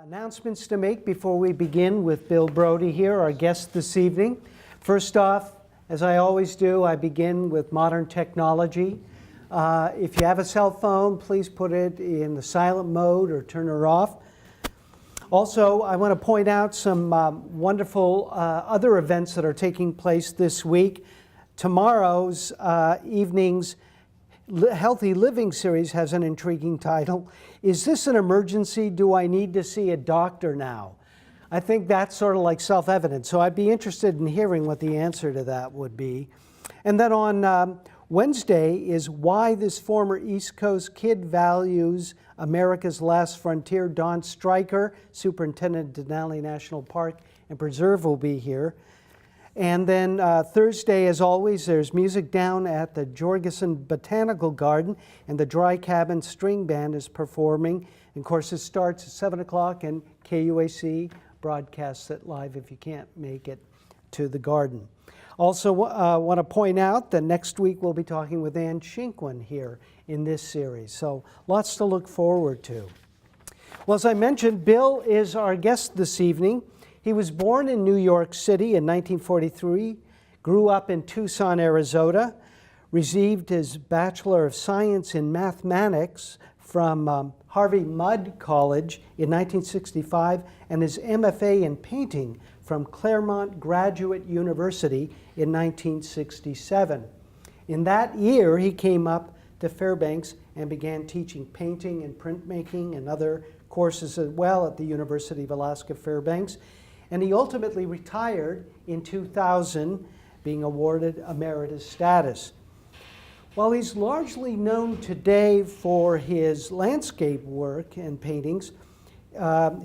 Announcements to make before we begin with Bill Brody here, our guest this evening. First off, as I always do, I begin with modern technology. If you have a cell phone, please put it in the silent mode or turn it off. Also, I want to point out some wonderful other events that are taking place this week. Tomorrow's evening's Healthy Living series has an intriguing title. Is this an emergency? Do I need to see a doctor now? I think that's sort of like self-evident, so I'd be interested in hearing what the answer to that would be. And then on Wednesday is Why This Former East Coast Kid Values America's Last Frontier. Don Stryker, Superintendent of Denali National Park and Preserve, will be here. And then Thursday, as always, there's music down at the Jorgensen Botanical Garden, and the Dry Cabin String Band is performing. And of course, it starts at 7 o'clock, and KUAC broadcasts it live if you can't make it to the garden. Also, want to point out that next week we'll be talking with Ann Shinkwin here in this series. So lots to look forward to. Well, as I mentioned, Bill is our guest this evening. He was born in New York City in 1943, grew up in Tucson, Arizona, received his Bachelor of Science in Mathematics from Harvey Mudd College in 1965, and his MFA in Painting from Claremont Graduate University in 1967. In that year, he came up to Fairbanks and began teaching painting and printmaking and other courses as well at the University of Alaska Fairbanks. And he ultimately retired in 2000, being awarded Emeritus status. While he's largely known today for his landscape work and paintings,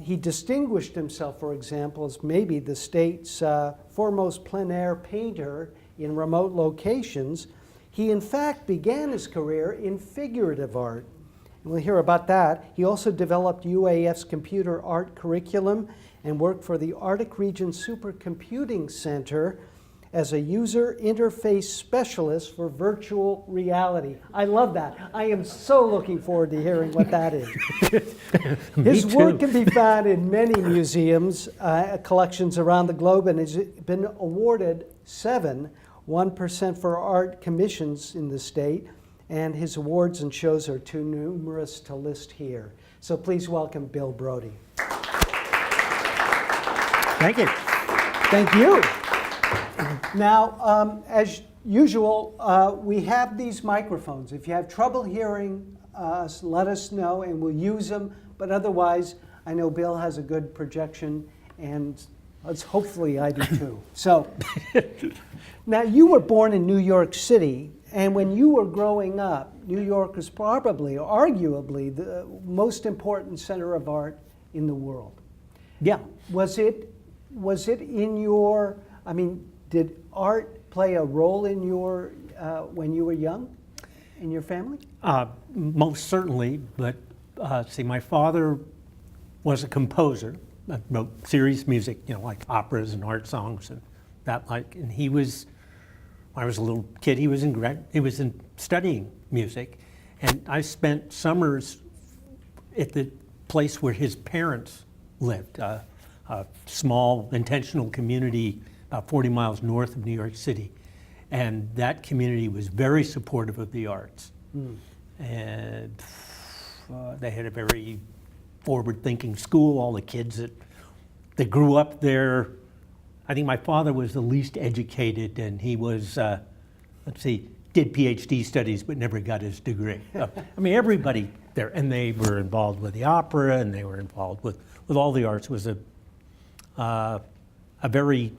he distinguished himself, for example, as maybe the state's foremost plein air painter in remote locations. He, in fact, began his career in figurative art. And we'll hear about that. He also developed UAF's computer art curriculum and worked for the Arctic Region Supercomputing Center as a user interface specialist for virtual reality. I love that. I am so looking forward to hearing what that is. His work can be found in many museums, collections around the globe, and has been awarded 7 1% for art commissions in the state, and his awards and shows are too numerous to list here. So please welcome Bill Brody. Thank you. Thank you. Now, as usual, we have these microphones. If you have trouble hearing us, let us know and we'll use them. But otherwise, I know Bill has a good projection, and hopefully I do too. So, now you were born in New York City, and when you were growing up, New York was probably, arguably, the most important center of art in the world. Yeah. Was it in your, I mean, did art play a role in your, when you were young, in your family? Most certainly, but see, my father was a composer, wrote serious music, you know, like operas and art songs and that like, and he was, when I was a little kid, he was in studying music, and I spent summers at the place where his parents lived. A small intentional community about 40 miles north of New York City. And that community was very supportive of the arts. And they had a very forward-thinking school. All the kids that grew up there, I think my father was the least educated, and he was, did PhD studies but never got his degree. I mean, everybody there, and they were involved with the opera, and they were involved with all the arts. It was a very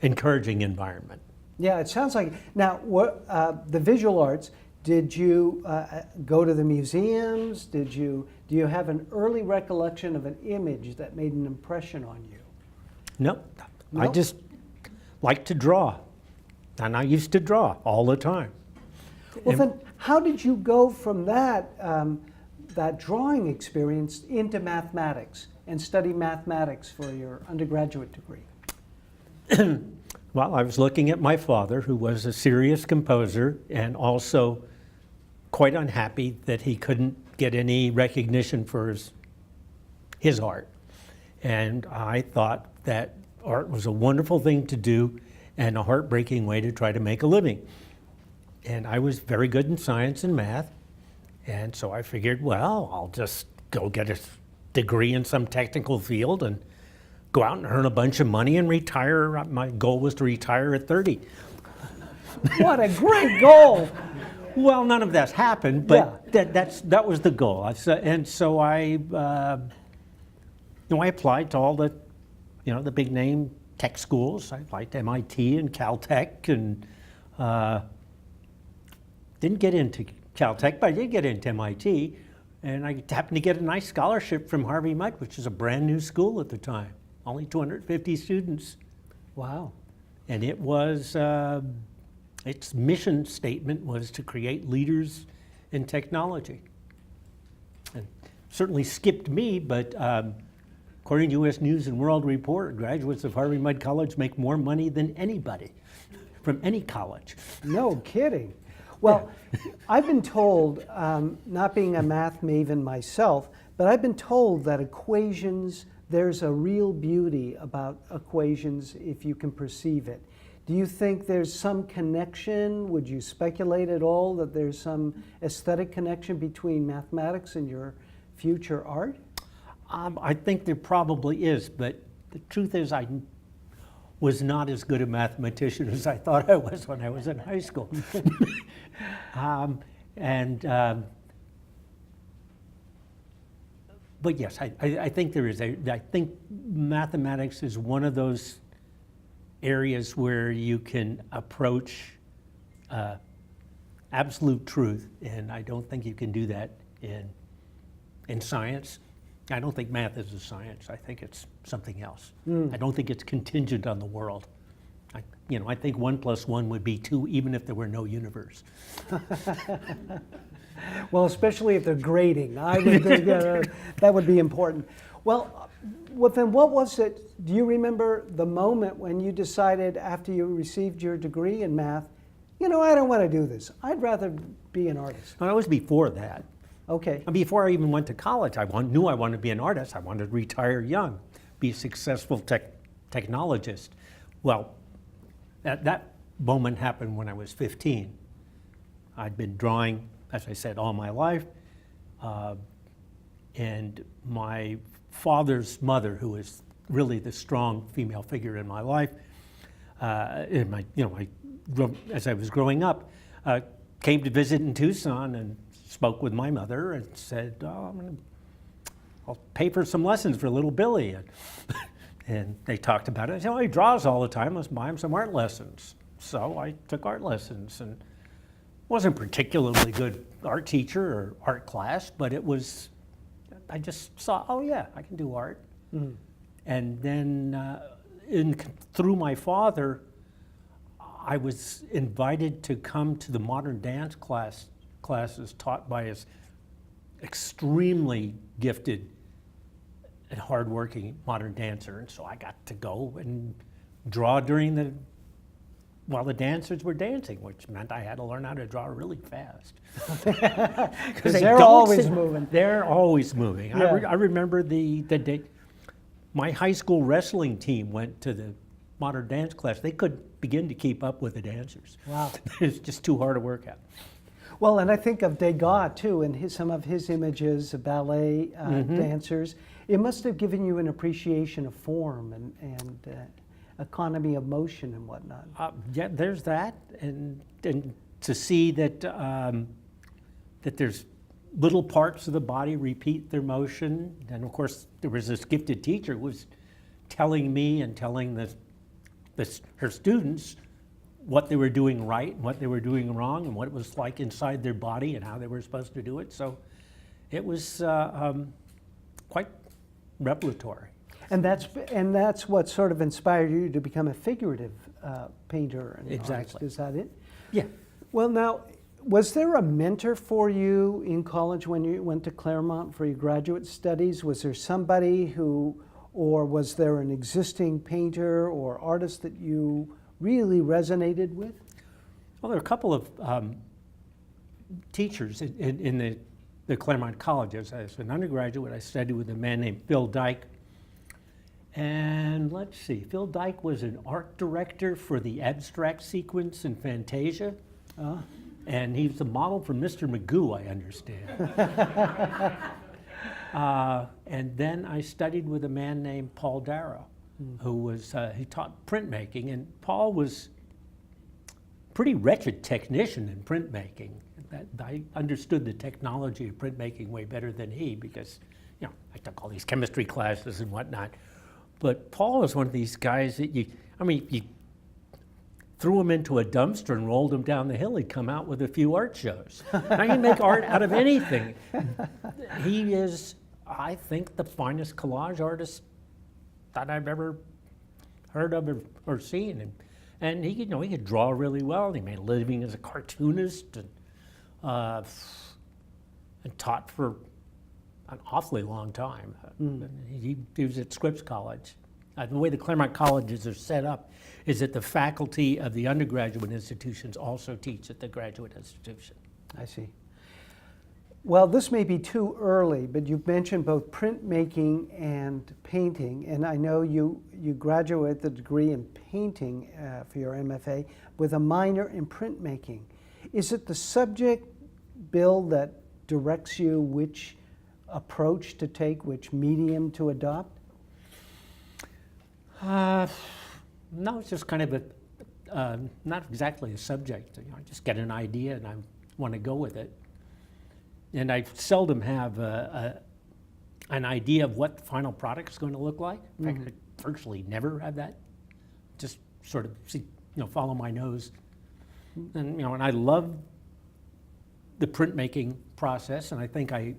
encouraging environment. Yeah, it sounds like. Now, what the visual arts? Did you go to the museums? Do you have an early recollection of an image that made an impression on you? No, I just like to draw, and I used to draw all the time. Well, then, how did you go from that that drawing experience into mathematics and study mathematics for your undergraduate degree? Well, I was looking at my father, who was a serious composer and also quite unhappy that he couldn't get any recognition for his art. And I thought that art was a wonderful thing to do and a heartbreaking way to try to make a living. And I was very good in science and math. And so I figured, well, I'll just go get a degree in some technical field and go out and earn a bunch of money and retire. My goal was to retire at 30. What a great goal! Well, none of that's happened, but that was the goal. And so I applied to all the, the big name tech schools. I applied to MIT and Caltech, and didn't get into Caltech, but I did get into MIT, and I happened to get a nice scholarship from Harvey Mudd, which is a brand new school at the time, only 250 students. Wow. And it was, its mission statement was to create leaders in technology. And certainly skipped me, but according to U.S. News and World Report, graduates of Harvey Mudd College make more money than anybody from any college. No kidding. Well, I've been told, not being a math maven myself, but I've been told that equations, there's a real beauty about equations if you can perceive it. Do you think there's some connection? Would you speculate at all that there's some aesthetic connection between mathematics and your future art? I think there probably is, but the truth is I was not as good a mathematician as I thought I was when I was in high school. But yes, I think there is. I think mathematics is one of those areas where you can approach absolute truth, and I don't think you can do that in science. I don't think math is a science. I think it's something else. I don't think it's contingent on the world. I think 1 + 1 would be 2 even if there were no universe. Well, especially if they're grading. I would think that would be important. Well, then what was it? Do you remember the moment when you decided after you received your degree in math, I don't want to do this. I'd rather be an artist. No, it was before that. Okay. And before I even went to college, I knew I wanted to be an artist. I wanted to retire young, be a successful technologist. Well, that moment happened when I was 15. I'd been drawing, as I said, all my life. And my father's mother, who was really the strong female figure in my life, as I was growing up, came to visit in Tucson and spoke with my mother and said, I'll pay for some lessons for little Billy. And they talked about it. I said, he draws all the time. Let's buy him some art lessons. So I took art lessons, and wasn't a particularly good art teacher or art class, but I just saw, I can do art. Mm-hmm. And then through my father, I was invited to come to the modern dance classes taught by his extremely gifted and hardworking modern dancer. And so I got to go and draw while the dancers were dancing, which meant I had to learn how to draw really fast. Because they're always moving. They're always moving. Yeah. I remember the day my high school wrestling team went to the modern dance class. They couldn't begin to keep up with the dancers. Wow. It's just too hard to work at. Well, and I think of Degas, too, and some of his images of ballet dancers. It must have given you an appreciation of form and economy of motion and whatnot. Yeah, there's that, and to see that that there's little parts of the body repeat their motion, and of course there was this gifted teacher who was telling me and telling her students what they were doing right and what they were doing wrong and what it was like inside their body and how they were supposed to do it. So it was quite revelatory. And that's what sort of inspired you to become a figurative painter and Exactly. artist. Is that it? Yeah. Well, now, was there a mentor for you in college when you went to Claremont for your graduate studies? Was there somebody or was there an existing painter or artist that you really resonated with? Well, there are a couple of teachers in the Claremont colleges. As an undergraduate, I studied with a man named Phil Dyke, And let's see, Phil Dyke was an art director for the abstract sequence in Fantasia. And he was the model for Mr. Magoo, I understand. And then I studied with a man named Paul Darrow, who was, he taught printmaking, and Paul was a pretty wretched technician in printmaking. I understood the technology of printmaking way better than he because, you know, I took all these chemistry classes and whatnot. But Paul was one of these guys that you threw him into a dumpster and rolled him down the hill, he'd come out with a few art shows. Now you can make art out of anything. He is, I think, the finest collage artist that I've ever heard of or seen. And he, you know, he could draw really well. He made a living as a cartoonist and taught for an awfully long time. He was at Scripps College. The way the Claremont colleges are set up is that the faculty of the undergraduate institutions also teach at the graduate institution. I see. Well, this may be too early, but you've mentioned both printmaking and painting, and I know you graduated the degree in painting for your MFA with a minor in printmaking. Is it the subject, Bill, that directs you which approach to take, which medium to adopt? No, it's just kind of not exactly a subject. You know, I just get an idea and I want to go with it. And I seldom have an idea of what the final product is going to look like. In fact, I virtually never have that. Just sort of see, you know, follow my nose. And, you know, and I love the printmaking process, and I think I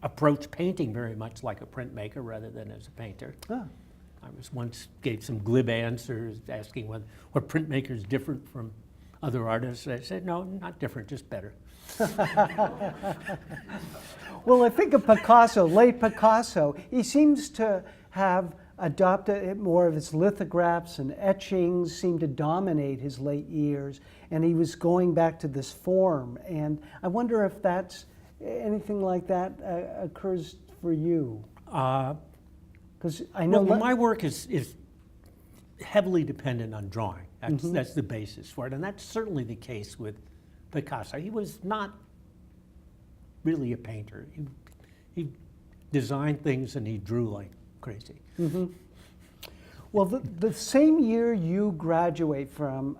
approach painting very much like a printmaker rather than as a painter. I was once gave some glib answers asking what printmaker is different from other artists. I said, no, not different, just better. Well, I think of Picasso, late Picasso. He seems to have adopted more of his lithographs and etchings seemed to dominate his late years, and he was going back to this form. And I wonder if that's anything like that occurs for you. Because I know my work is heavily dependent on drawing. That's the basis for it, and that's certainly the case with Picasso. He was not really a painter. He designed things and he drew like crazy. Well, the same year you graduate from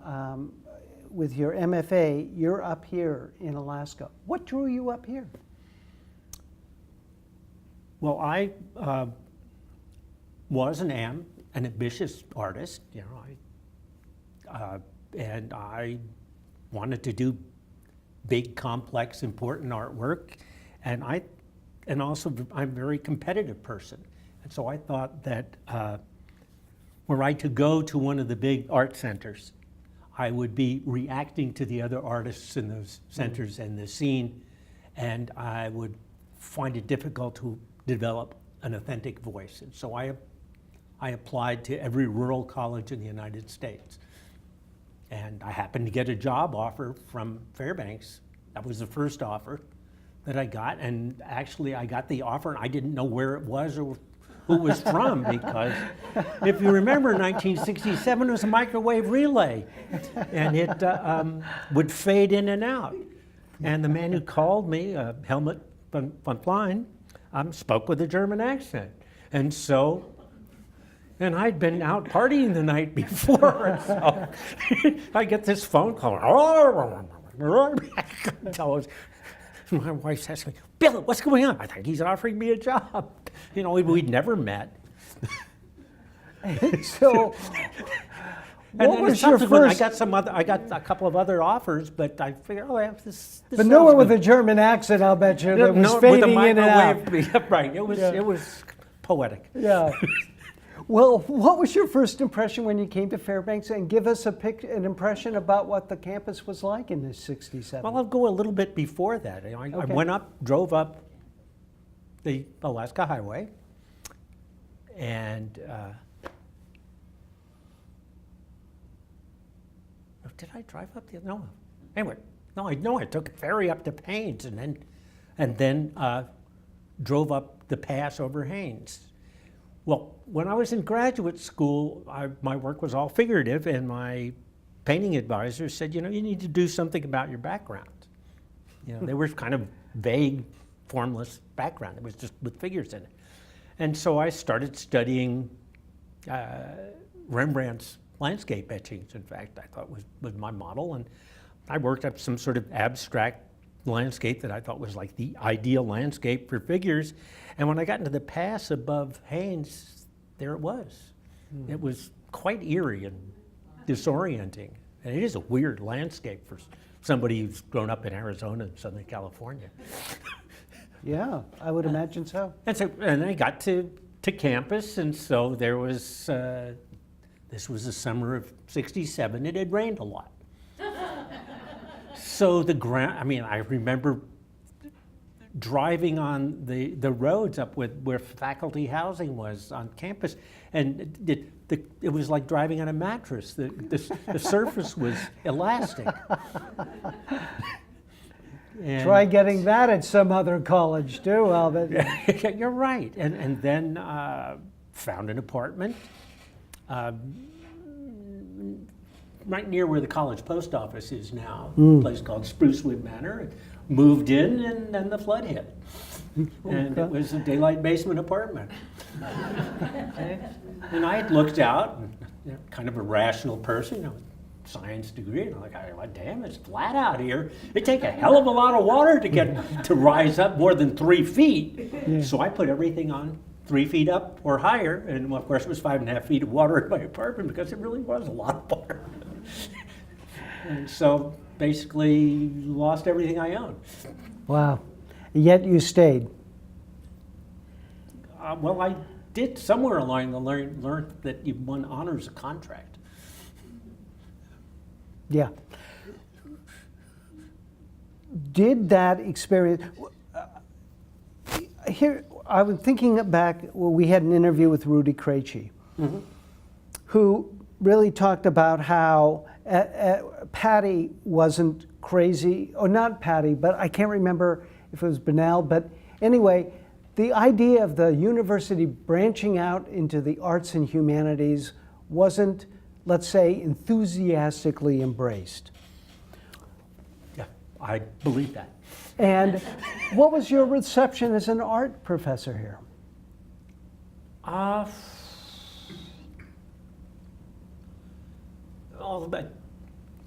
with your MFA, you're up here in Alaska. What drew you up here? Well, I was and am an ambitious artist, you know, and I wanted to do big, complex, important artwork, and also I'm a very competitive person, and so I thought that were I to go to one of the big art centers, I would be reacting to the other artists in those centers and the scene, and I would find it difficult to develop an authentic voice, and so I applied to every rural college in the United States. And I happened to get a job offer from Fairbanks. That was the first offer that I got. And actually I got the offer and I didn't know where it was or who it was from because if you remember 1967, it was a microwave relay and it would fade in and out. And the man who called me, Helmut von Plein, spoke with a German accent. And I'd been out partying the night before, so I get this phone call. My wife's asking me, Bill, what's going on? I think he's offering me a job. You know, we'd never met. So, what was your first? I got a couple of other offers, but I figured, this. But no one with a German accent, I'll bet you, that was fading in and out. Right. It was poetic. Yeah. Well, what was your first impression when you came to Fairbanks? And give us an impression about what the campus was like in the 67. Well, I'll go a little bit before that. I went up, drove up the Alaska Highway, and did I drive up the? No. Anyway, I took a ferry up to Haines, and then drove up the pass over Haines. Well, when I was in graduate school, my work was all figurative, and my painting advisor said, you know, you need to do something about your background. You know, they were kind of vague, formless background. It was just with figures in it. And so I started studying Rembrandt's landscape etchings, in fact, I thought was my model. And I worked up some sort of abstract landscape that I thought was like the ideal landscape for figures. And when I got into the pass above Haynes, there it was. It was quite eerie and disorienting. And it is a weird landscape for somebody who's grown up in Arizona and Southern California. Yeah, I would imagine so. And I got to campus, and so there was, this was the summer of '67, it had rained a lot. So the ground, I mean, I remember driving on the roads up where faculty housing was on campus, and it was like driving on a mattress. The surface was elastic. And try getting that at some other college too, Albert. You're right. And then found an apartment right near where the college post office is now, a place called Sprucewood Manor. Moved in, and then the flood hit. And it was a daylight basement apartment. And I had looked out, and, you know, kind of a rational person, you know, science degree, and I'm like, damn, it's flat out here. It'd take a hell of a lot of water to rise up more than 3 feet. Yeah. So I put everything on 3 feet up or higher, and well, of course it was 5.5 feet of water in my apartment because it really was a lot of water. And so basically lost everything I owned. Wow. Yet you stayed. Well, I did somewhere along the line learn that one honors a contract. Yeah. Did that experience, here, I was thinking back, well, we had an interview with Rudy Krejci, who really talked about how Patty wasn't crazy, or not Patty, but I can't remember if it was Bunnell, but anyway, the idea of the university branching out into the arts and humanities wasn't, let's say, enthusiastically embraced. Yeah, I believe that. And what was your reception as an art professor here?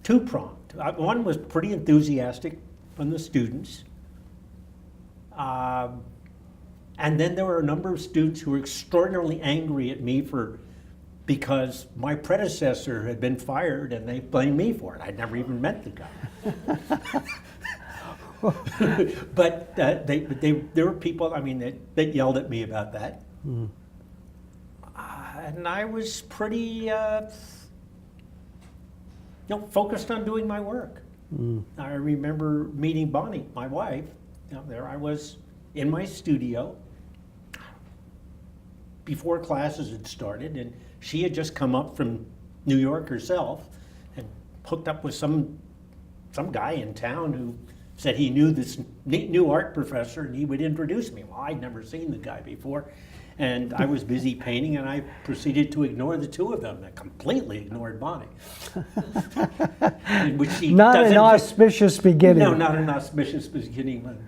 Two-pronged. One was pretty enthusiastic from the students. And then there were a number of students who were extraordinarily angry at me because my predecessor had been fired and they blamed me for it. I'd never even met the guy. But there were people, I mean, that yelled at me about that. And I was pretty focused on doing my work. I remember meeting Bonnie, my wife. There I was in my studio before classes had started, and she had just come up from New York herself and hooked up with some guy in town who said he knew this neat new art professor and he would introduce me. Well, I'd never seen the guy before, and I was busy painting, and I proceeded to ignore the two of them. I completely ignored Bonnie. Which she not an auspicious beginning. No, not an auspicious beginning.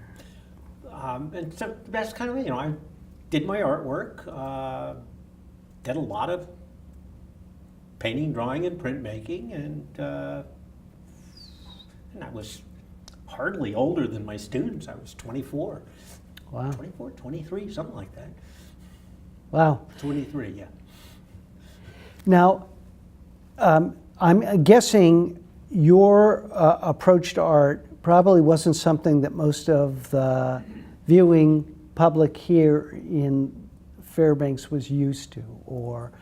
And so that's kind of, I did my artwork, did a lot of painting, drawing, and printmaking, and I was hardly older than my students. I was 24. Wow. 24, 23, something like that. Wow. 23, yeah. Now, I'm guessing your approach to art probably wasn't something that most of the viewing public here in Fairbanks was used to or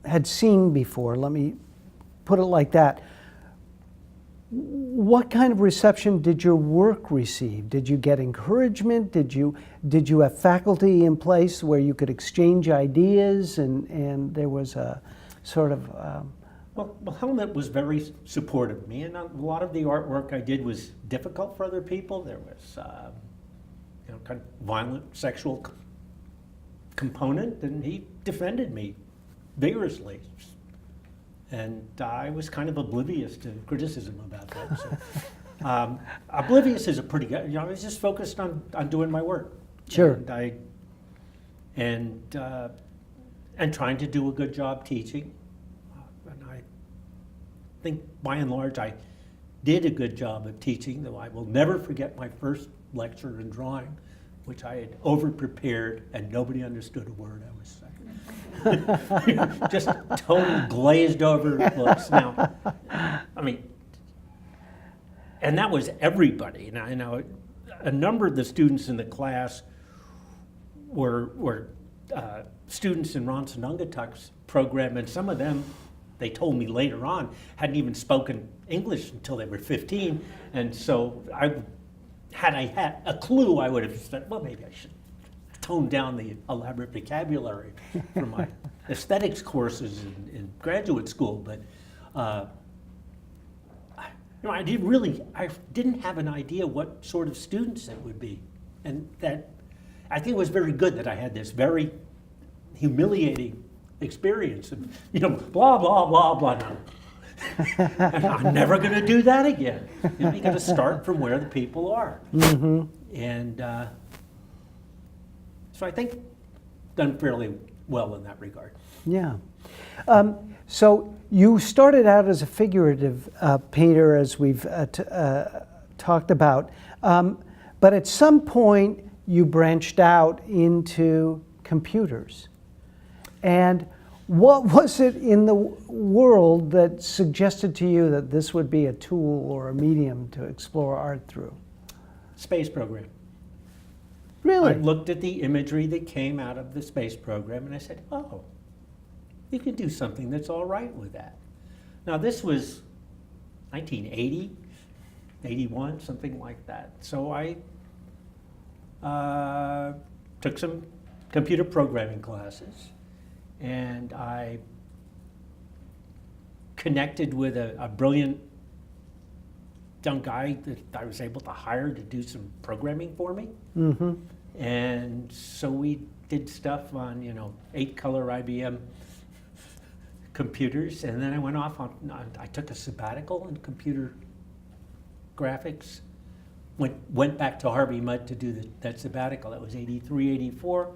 had seen before. Let me put it like that. What kind of reception did your work receive? Did you get encouragement? Did you have faculty in place where you could exchange ideas and there was a sort of... Well, Helmut was very supportive of me, and a lot of the artwork I did was difficult for other people. There was kind of violent sexual component, and he defended me vigorously. And I was kind of oblivious to criticism about that. So, oblivious is a pretty good, I was just focused on doing my work. Sure. And trying to do a good job teaching. And I think by and large I did a good job of teaching, though I will never forget my first lecture in drawing, which I had over-prepared and nobody understood a word I was saying. Just total glazed over looks. Now, I mean, and that was everybody. Now, you know, a number of the students in the class were students in Ron Sonungatuk's program, and some of them, they told me later on, hadn't even spoken English until they were 15, and so had I had a clue, I would have said, well, maybe I should tone down the elaborate vocabulary for my aesthetics courses in graduate school, but you know, I didn't have an idea what sort of students it would be, and that I think it was very good that I had this very humiliating experience of, you know, blah blah blah blah. And I'm never going to do that again. You know, you got to start from where the people are, and so I think done fairly well in that regard. Yeah. So you started out as a figurative painter, as we've talked about, but at some point you branched out into computers. And what was it in the world that suggested to you that this would be a tool or a medium to explore art through? Space program. Really? I looked at the imagery that came out of the space program and I said, oh, you could do something that's all right with that. Now this was 1980, 81, something like that. So I took some computer programming classes, and I connected with a brilliant young guy that I was able to hire to do some programming for me. And so we did stuff on, you know, 8-color IBM computers, and then I went off I took a sabbatical in computer graphics, went back to Harvey Mudd to do that sabbatical. That was 83, 84.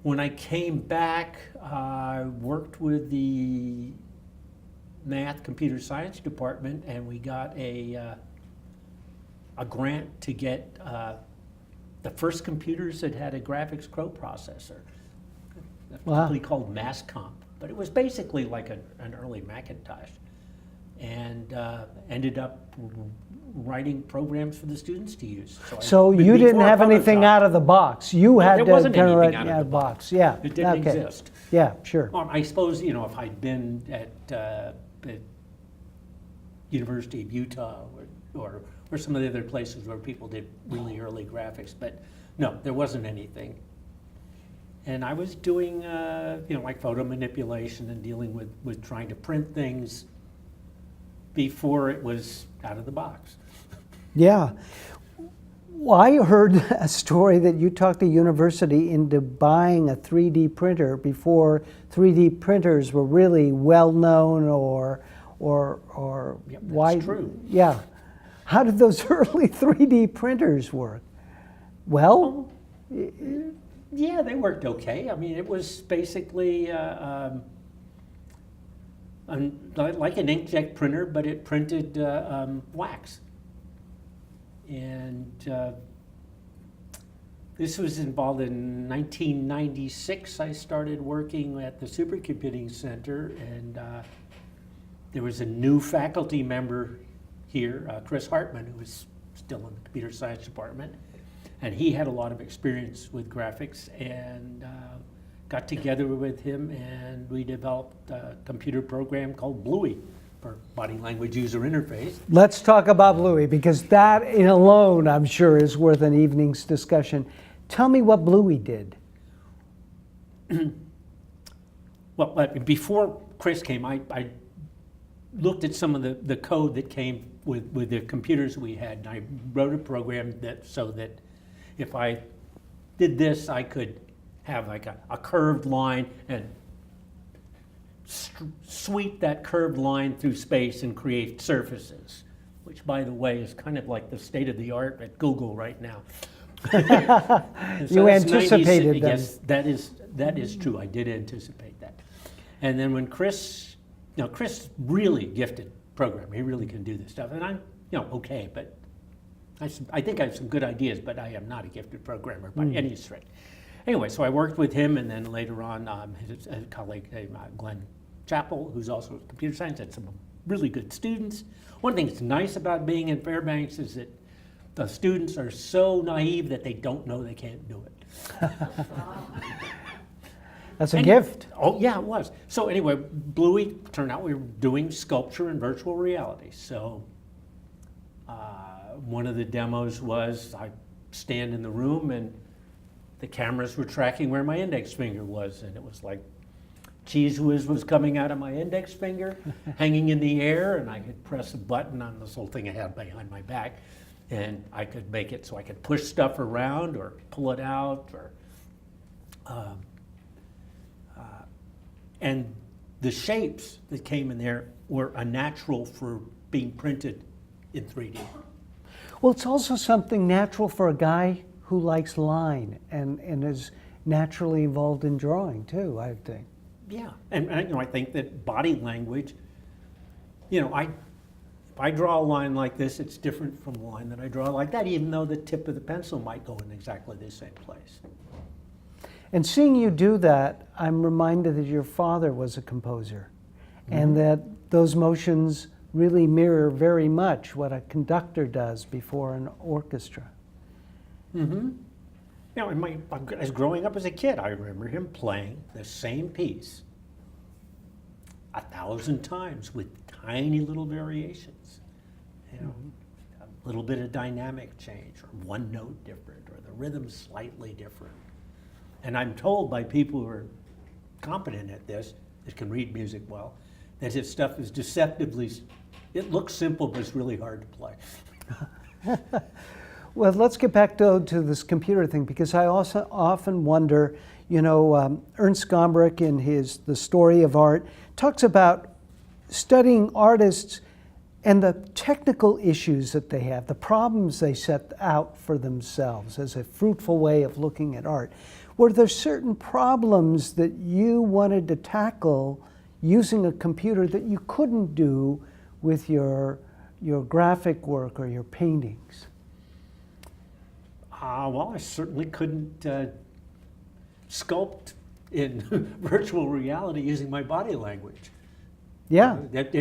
When I came back, I worked with the math computer science department, and we got a grant to get the first computers that had a graphics coprocessor, typically called MassComp, but it was basically like an early Macintosh, and ended up writing programs for the students to use. So you didn't have anything out of the box. You had there to wasn't kind of anything write out of the box. Yeah, It didn't exist. Yeah, sure. Well, I suppose, you know, if I'd been at University of Utah or some of the other places where people did really early graphics, but no, there wasn't anything. And I was doing, you know, like photo manipulation and dealing with trying to print things before it was out of the box. Yeah. Well, I heard a story that you talked the university into buying a 3D printer before 3D printers were really well known or Yep, wide. that's true. Yeah. How did those early 3D printers work? Well, Yeah, they worked okay. I mean, it was basically like an inkjet printer, but it printed wax. And this was involved in 1996. I started working at the Supercomputing Center, and there was a new faculty member here, Chris Hartman, who was still in the computer science department. And he had a lot of experience with graphics, and got together with him, and we developed a computer program called Bluey for body language user interface. let's talk about Bluey, because that in alone, I'm sure, is worth an evening's discussion. Tell me what Bluey did. Well, before Chris came, I looked at some of the code that came with the computers we had, and I wrote a program so that if I did this, I could have like a curved line and sweep that curved line through space and create surfaces, which, by the way, is kind of like the state of the art at Google right now. You anticipated them. Yes, that is true. I did anticipate that. And then when Chris really gifted programmer. He really can do this stuff, and I'm okay, but I think I have some good ideas, but I am not a gifted programmer by any stretch. Anyway, so I worked with him, and then later on, his colleague Glenn Chappell, who's also a computer science, had some really good students. One thing that's nice about being in Fairbanks is that the students are so naive that they don't know they can't do it. That's a gift. Oh, yeah, it was. So anyway, Bluey, turned out we were doing sculpture and virtual reality. So one of the demos was I stand in the room and the cameras were tracking where my index finger was, and it was like Cheese Whiz was coming out of my index finger, hanging in the air, and I could press a button on this little thing I had behind my back, and I could make it so I could push stuff around or pull it out, or and the shapes that came in there were unnatural for being printed in 3D. Well, it's also something natural for a guy who likes line and is naturally involved in drawing too, I think. Yeah, and I think that body language, if I draw a line like this, it's different from a line that I draw like that, even though the tip of the pencil might go in exactly the same place. And seeing you do that, I'm reminded that your father was a composer, and that those motions really mirror very much what a conductor does before an orchestra. As growing up as a kid, I remember him playing the same piece 1,000 times with tiny little variations. A little bit of dynamic change, or one note different, or the rhythm slightly different. And I'm told by people who are competent at this, that can read music well, that his stuff is deceptively, it looks simple, but it's really hard to play. Well, let's get back to this computer thing, because I also often wonder, Ernst Gombrich in The Story of Art talks about studying artists and the technical issues that they have, the problems they set out for themselves as a fruitful way of looking at art. Were there certain problems that you wanted to tackle using a computer that you couldn't do with your graphic work or your paintings? Well, I certainly couldn't sculpt in virtual reality using my body language. Yeah. Did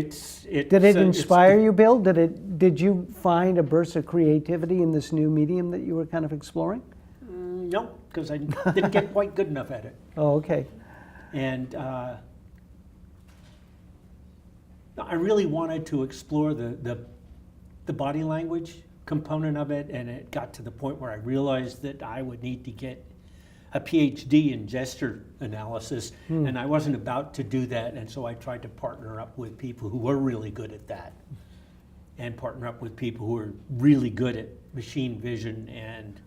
it inspire you, Bill? Did you find a burst of creativity in this new medium that you were kind of exploring? No, because I didn't get quite good enough at it. Oh, okay. And I really wanted to explore the body language component of it, and it got to the point where I realized that I would need to get a PhD in gesture analysis, and I wasn't about to do that, and so I tried to partner up with people who were really good at that, and partner up with people who are really good at machine vision. And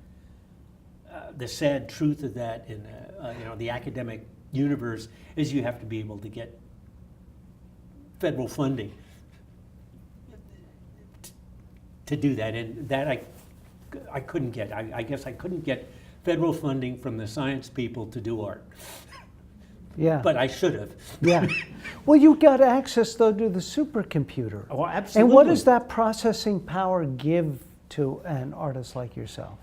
the sad truth of that in the academic universe is you have to be able to get federal funding to do that, and that I couldn't get. I guess I couldn't get federal funding from the science people to do art. Yeah. But I should have. Yeah. Well, you got access, though, to the supercomputer. Oh, absolutely. And what does that processing power give to an artist like yourself?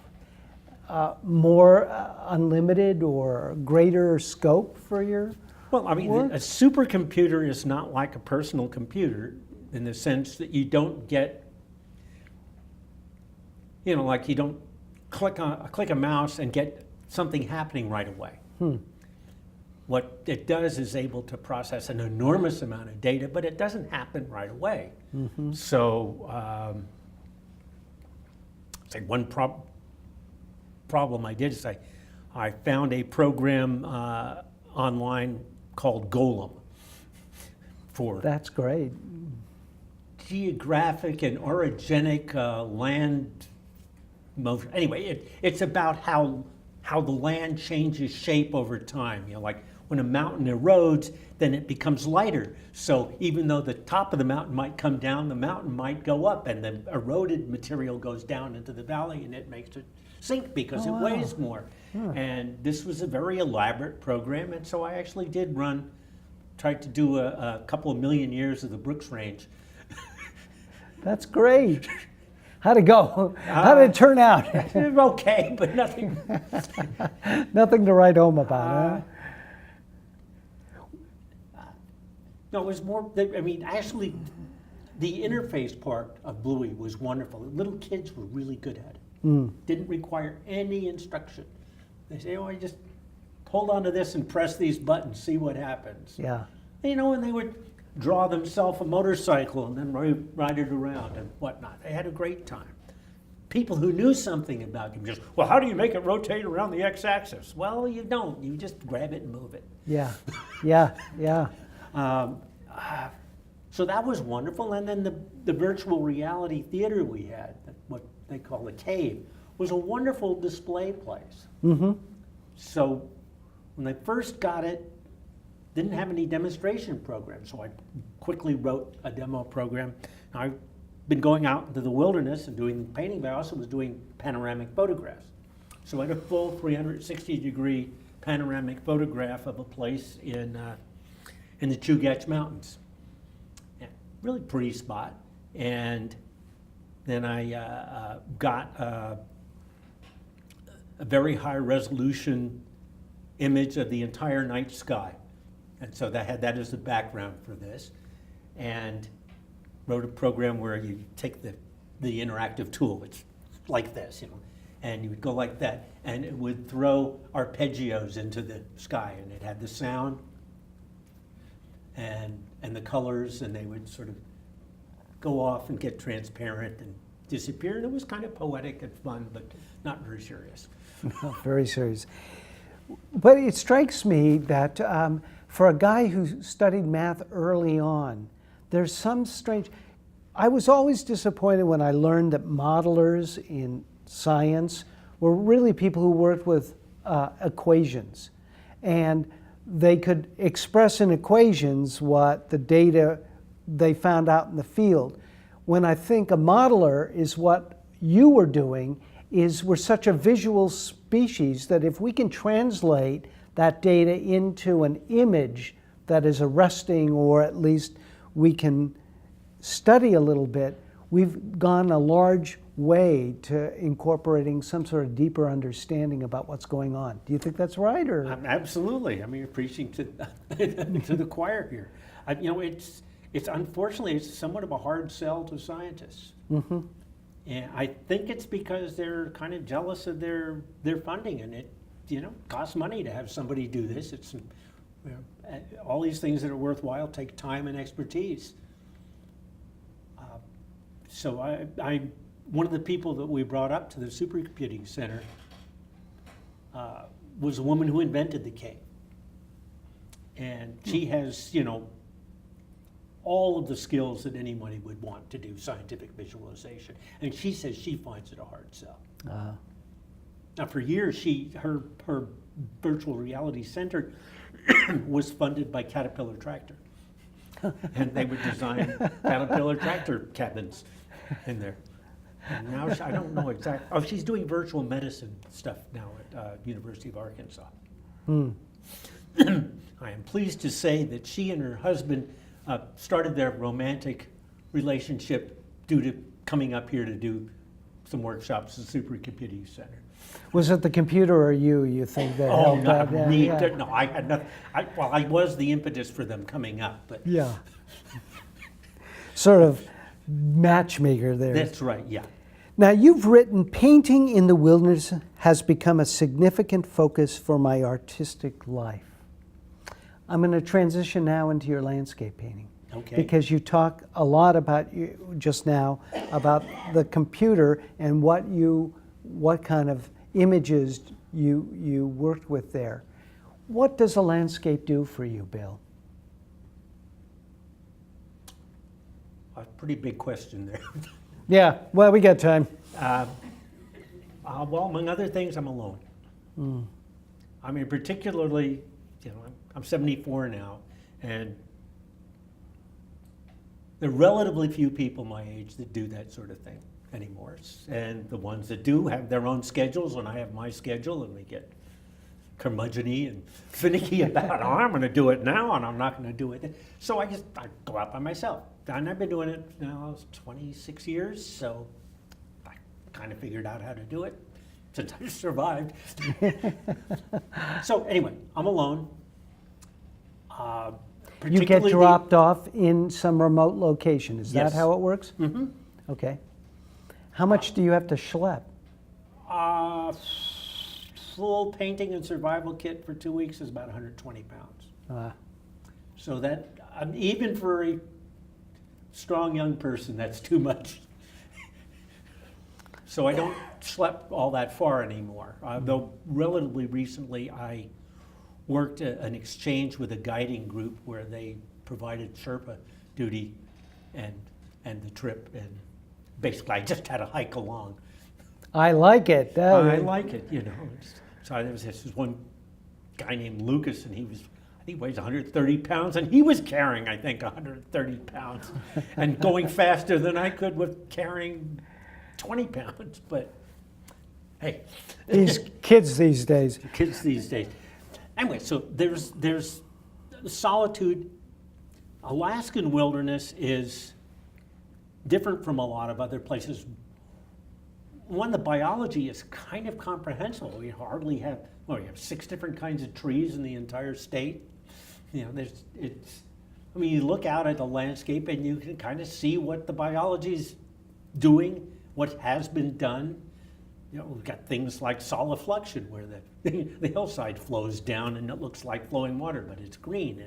More unlimited or greater scope for your Well, I mean, work? a supercomputer is not like a personal computer in the sense that you don't get, like you don't click a mouse and get something happening right away. What it does is able to process an enormous amount of data, but it doesn't happen right away. So, say one problem I did is I found a program online called Golem for That's great. geographic and orogenic land motion. Anyway, it's about how how the land changes shape over time. You know, like when a mountain erodes, then it becomes lighter. So even though the top of the mountain might come down, the mountain might go up, and the eroded material goes down into the valley, and it makes it sink because it weighs more. And this was a very elaborate program, and so I actually did tried to do a couple of million years of the Brooks Range. That's great. How'd it go? How did it turn out? Okay, but nothing. Nothing to write home about, huh? No, it was more, I mean, actually, the interface part of Bluey was wonderful. Little kids were really good at it. Didn't require any instruction. They say, oh, I just hold on to this and press these buttons, see what happens. Yeah. You know, and they would draw themselves a motorcycle and then ride it around and whatnot. They had a great time. People who knew something about it just, well, how do you make it rotate around the x-axis? Well, you don't. You just grab it and move it. Yeah, yeah, yeah. So that was wonderful. And then the virtual reality theater we had, what they call the Cave, was a wonderful display place. Mm-hmm. So when I first got it, didn't have any demonstration program, so I quickly wrote a demo program. Now, I've been going out into the wilderness and doing painting, but I also was doing panoramic photographs. So I had a full 360-degree panoramic photograph of a place in the Chugach Mountains. Yeah, really pretty spot. And then I got a very high resolution image of the entire night sky. And so that had that as the background for this. And wrote a program where you take the interactive tool, it's like this, you know, and you would go like that, and it would throw arpeggios into the sky, and it had the sound and the colors, and they would sort of go off and get transparent and disappear. And it was kind of poetic and fun, but not very serious. Very serious. But it strikes me that for a guy who studied math early on, there's some strange. I was always disappointed when I learned that modelers in science were really people who worked with equations. And they could express in equations what the data they found out in the field. When I think a modeler is what you were doing, is we're such a visual species that if we can translate that data into an image that is arresting, or at least we can study a little bit, we've gone a large way to incorporating some sort of deeper understanding about what's going on. Do you think that's right? Or Absolutely. I mean, you're preaching to to the choir here. You know, it's unfortunately it's somewhat of a hard sell to scientists. Mm-hmm. And I think it's because they're kind of jealous of their funding, and it, you know, costs money to have somebody do this. It's, you know, all these things that are worthwhile take time and expertise. So I one of the people that we brought up to the supercomputing center was a woman who invented the cave, and she has, you know, all of the skills that anybody would want to do scientific visualization. And she says she finds it a hard sell. Now, for years, her virtual reality center was funded by Caterpillar Tractor. And they would design Caterpillar tractor cabins in there. And now, I don't know exactly. Oh, she's doing virtual medicine stuff now at University of Arkansas. I am pleased to say that she and her husband started their romantic relationship due to coming up here to do some workshops at the Supercomputing Center. was it the computer or you think that Oh, held not that? me. Yeah. No, I had nothing. Well, I was the impetus for them coming up, but Yeah. Sort of matchmaker there. that's right, yeah. Now, you've written, painting in the wilderness has become a significant focus for my artistic life. I'm going to transition now into your landscape painting. Okay. Because you talk a lot about, just now, about the computer and what kind of images you worked with there. What does a landscape do for you, Bill? A pretty big question there. Yeah, well, we got time. Well, among other things, I'm alone. I mean, particularly, I'm 74 now, and there are relatively few people my age that do that sort of thing anymore. And the ones that do have their own schedules, and I have my schedule, and we get curmudgeon-y and finicky about, oh, I'm going to do it now, and I'm not going to do it then. So I go out by myself. And I've been doing it now 26 years, so I kind of figured out how to do it since I survived. So anyway, I'm alone. You get dropped off in some remote location. Is Yes. that how it works? Mm-hmm. Okay. How much do you have to schlep? Full painting and survival kit for 2 weeks is about 120 pounds. So that, even for a strong young person, that's too much. So I don't schlep all that far anymore. Though relatively recently I worked an exchange with a guiding group where they provided Sherpa duty and the trip, and basically I just had to hike along. I like it. I like it, So there was this one guy named Lucas, and I think he weighs 130 pounds, and he was carrying, I think, 130 pounds, and going faster than I could with carrying 20 pounds. But hey, These kids these days. kids these days. Anyway, so there's solitude. Alaskan wilderness is different from a lot of other places. One, the biology is kind of comprehensible. We hardly have, we have 6 different kinds of trees in the entire state. You look out at the landscape and you can kind of see what the biology's doing, what has been done. We've got things like solifluction, where the hillside flows down and it looks like flowing water, but it's green.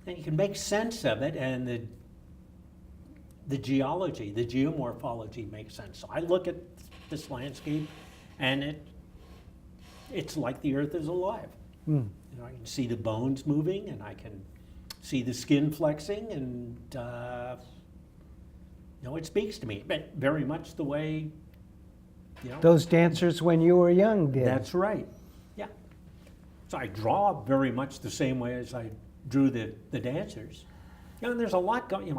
And you can make sense of it, and the geology, the geomorphology makes sense. So I look at this landscape, and it's like the earth is alive. I can see the bones moving, and I can see the skin flexing, and it speaks to me, but very much the way Those dancers when you were young did. That's right. Yeah. So I draw very much the same way as I drew the dancers. And there's a lot going.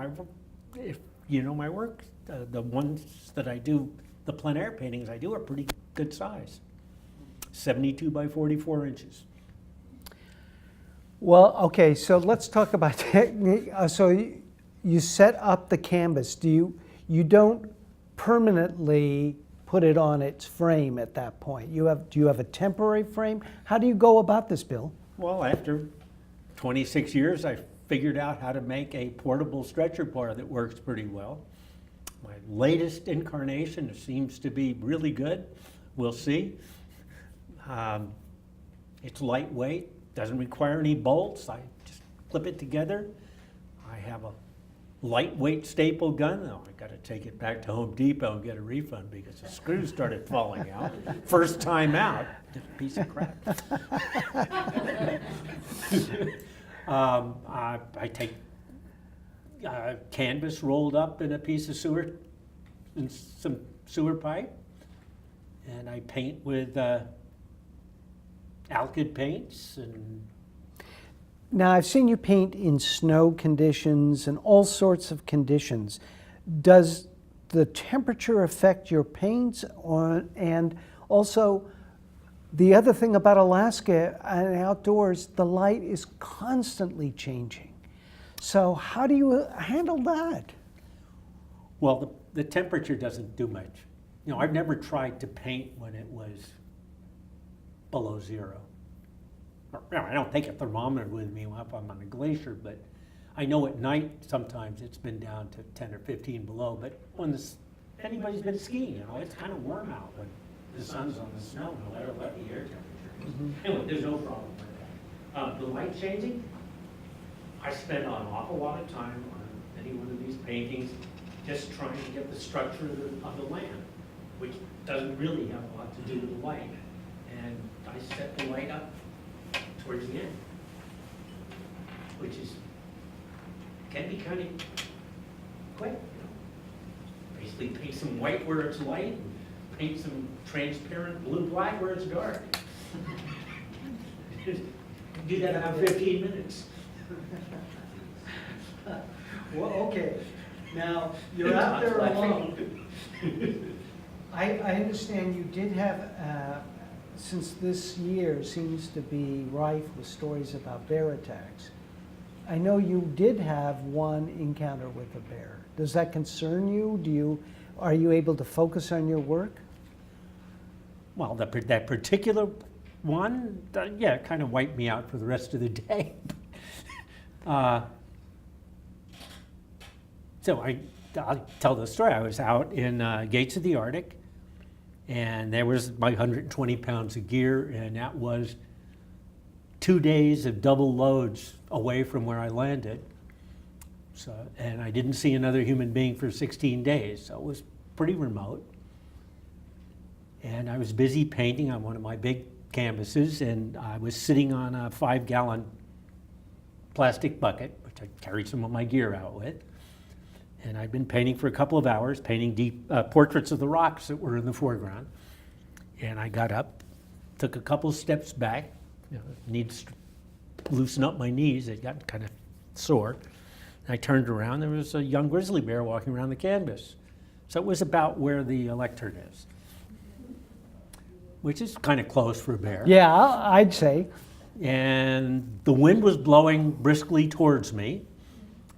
If you know my work, the ones that I do, the plein air paintings I do are pretty good size, 72 by 44 inches. Well, okay, so let's talk about technique. So you set up the canvas. You don't permanently put it on its frame at that point? Do you have a temporary frame? How do you go about this, Bill? Well, after 26 years, I figured out how to make a portable stretcher bar that works pretty well. My latest incarnation seems to be really good. We'll see. It's lightweight, doesn't require any bolts. I just clip it together. I have a lightweight staple gun. Oh, I got to take it back to Home Depot and get a refund because the screws started falling out. First time out, just a piece of crap. I take canvas rolled up in a piece of some sewer pipe, and I paint with alkyd paints. And now, I've seen you paint in snow conditions and all sorts of conditions. Does the temperature affect your paints? And also, the other thing about Alaska and outdoors, the light is constantly changing. So how do you handle that? Well, the temperature doesn't do much. I've never tried to paint when it was below zero. I don't take a thermometer with me if I'm on a glacier, but I know at night sometimes it's been down to 10 or 15 below. But when anybody's been skiing, it's kind of warm out when the sun's on the snow, no matter what the air temperature is. Anyway, there's no problem with that. The light changing, I spend an awful lot of time on any one of these paintings just trying to get the structure of the land, which doesn't really have a lot to do with the light. And I set the light up towards the end, which can be kind of quick. Basically paint some white where it's light, and paint some transparent blue-black where it's dark. Do that in about 15 minutes. Well, okay. Now, you're out there alone. I understand you did have, since this year seems to be rife with stories about bear attacks, I know you did have one encounter with a bear. Does that concern you? Are you able to focus on your work? Well, that particular one, yeah, kind of wiped me out for the rest of the day. So I'll tell the story. I was out in Gates of the Arctic, and there was my 120 pounds of gear, and that was 2 days of double loads away from where I landed. So, and I didn't see another human being for 16 days, so it was pretty remote. And I was busy painting on one of my big canvases, and I was sitting on a 5-gallon plastic bucket, which I carried some of my gear out with. And I'd been painting for a couple of hours, painting deep portraits of the rocks that were in the foreground. And I got up, took a couple steps back, needed to loosen up my knees, they got kind of sore. And I turned around, there was a young grizzly bear walking around the canvas. So it was about where the lectern is, which is kind of close for a bear. Yeah, I'd say. And the wind was blowing briskly towards me,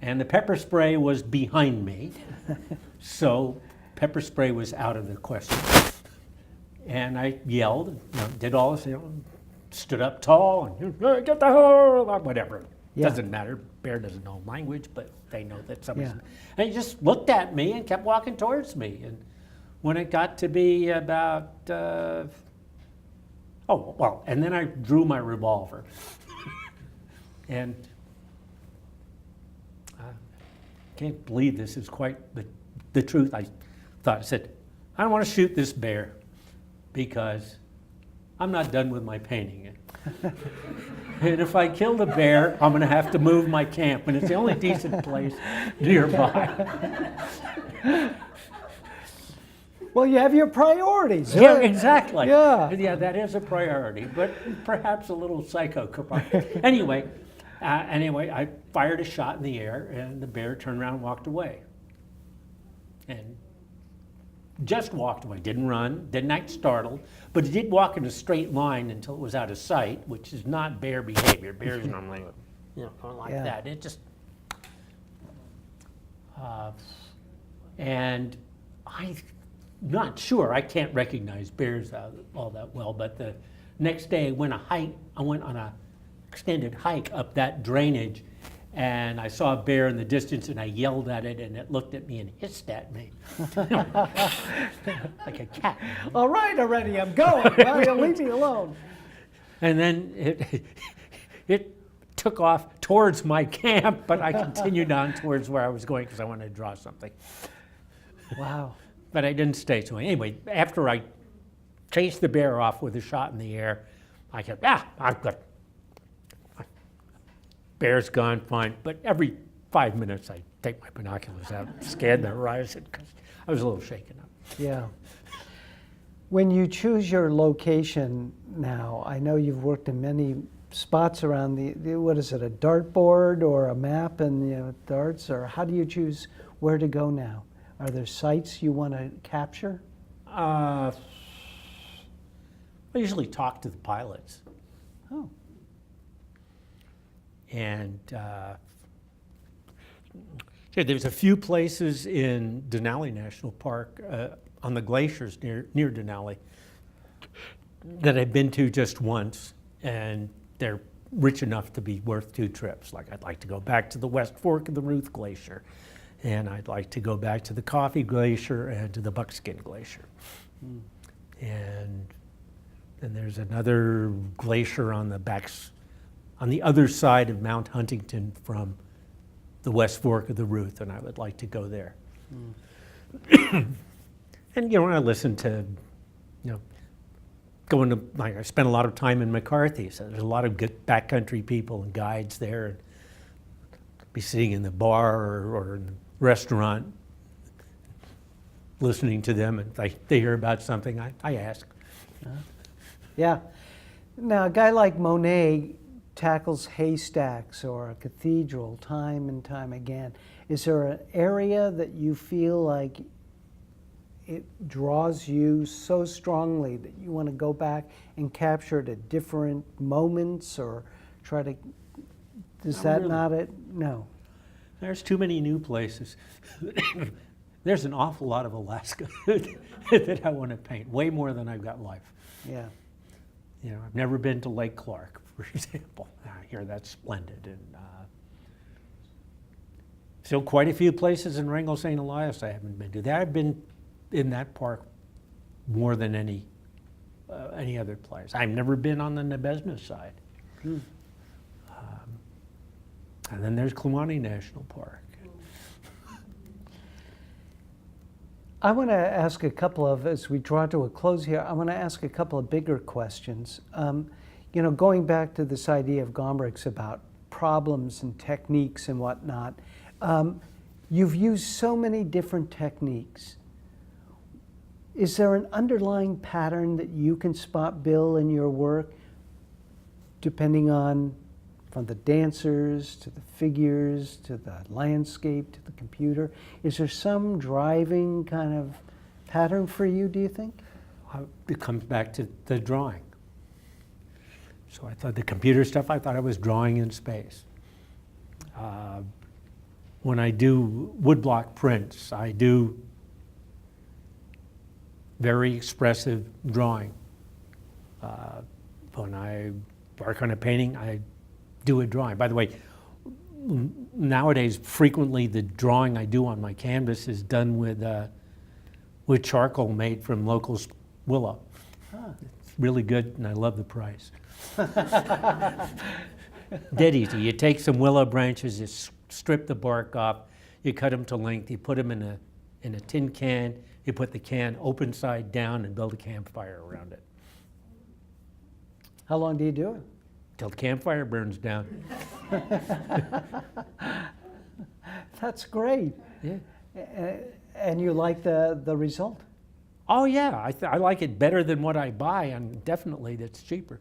and the pepper spray was behind me. So pepper spray was out of the question. And I yelled, did all this, stood up tall, and get the hell, whatever. Yeah. Doesn't matter. Bear doesn't know language, but they know that somebody's. Yeah. And he just looked at me and kept walking towards me. And when it got to be about, and then I drew my revolver. And I can't believe this is quite the truth. I said, I don't want to shoot this bear because I'm not done with my painting it. And if I kill the bear, I'm going to have to move my camp, and it's the only decent place nearby. Well, you have your priorities. Yeah, exactly. Yeah. Yeah, that is a priority, but perhaps a little anyway, I fired a shot in the air, and the bear turned around and walked away. And just walked away, didn't run, didn't act startled, but he did walk in a straight line until it was out of sight, which is not bear behavior. Bears normally, going like that. It just, and I'm not sure. I can't recognize bears all that well, but the next day I went on an extended hike up that drainage, and I saw a bear in the distance, and I yelled at it, and it looked at me and hissed at me. Like a cat. All right, already, I'm going. Well, leave me alone. And then it took off towards my camp, but I continued on towards where I was going because I wanted to draw something. Wow. But I didn't stay so. Anyway, after I chased the bear off with a shot in the air, I kept, I've got, bear's gone, fine. But every 5 minutes, I take my binoculars out, scan the horizon, because I was a little shaken up. Yeah. When you choose your location now, I know you've worked in many spots around what is it, a dartboard or a map and darts, or how do you choose where to go now? Are there sites you want to capture? I usually talk to the pilots. Oh. And there's a few places in Denali National Park on the glaciers near Denali that I've been to just once, and they're rich enough to be worth 2 trips. Like, I'd like to go back to the West Fork of the Ruth Glacier, and I'd like to go back to the Coffee Glacier and to the Buckskin Glacier. Mm. And there's another glacier on the other side of Mount Huntington from the West Fork of the Ruth, and I would like to go there. Mm. And I listen to, going to, I spent a lot of time in McCarthy, so there's a lot of good backcountry people and guides there, and be sitting in the bar or in the restaurant, listening to them, and they hear about something, I ask. Yeah. Now, a guy like Monet tackles haystacks or a cathedral time and time again. Is there an area that you feel like it draws you so strongly that you want to go back and capture it at different moments, or try to, is that really. not it? No. There's too many new places. There's an awful lot of Alaska that I want to paint, way more than I've got life. Yeah. You know, I've never been to Lake Clark, for example. I hear that's splendid. And still quite a few places in Wrangell, St. Elias I haven't been to. I've been in that park more than any other place. I've never been on the Nebezna side. And then there's Kluane National Park. I want to ask a couple of, as we draw to a close here, I want to ask a couple of bigger questions. You know, going back to this idea of Gombrich's about problems and techniques and whatnot, you've used so many different techniques. Is there an underlying pattern that you can spot, Bill, in your work, depending on from the dancers to the figures to the landscape to the computer? Is there some driving kind of pattern for you, do you think? It comes back to the drawing. So I thought the computer stuff, I thought I was drawing in space. When I do woodblock prints, I do very expressive drawing. When I work on a painting, I do a drawing. By the way, nowadays, frequently the drawing I do on my canvas is done with charcoal made from local willow. It's really good, and I love the price. Dead easy. You take some willow branches, you strip the bark off, you cut them to length, you put them in a tin can, you put the can open side down and build a campfire around it. How long do you do it? Till the campfire burns down. That's great. Yeah. And you like the result? Oh yeah, I like it better than what I buy, and definitely that's cheaper.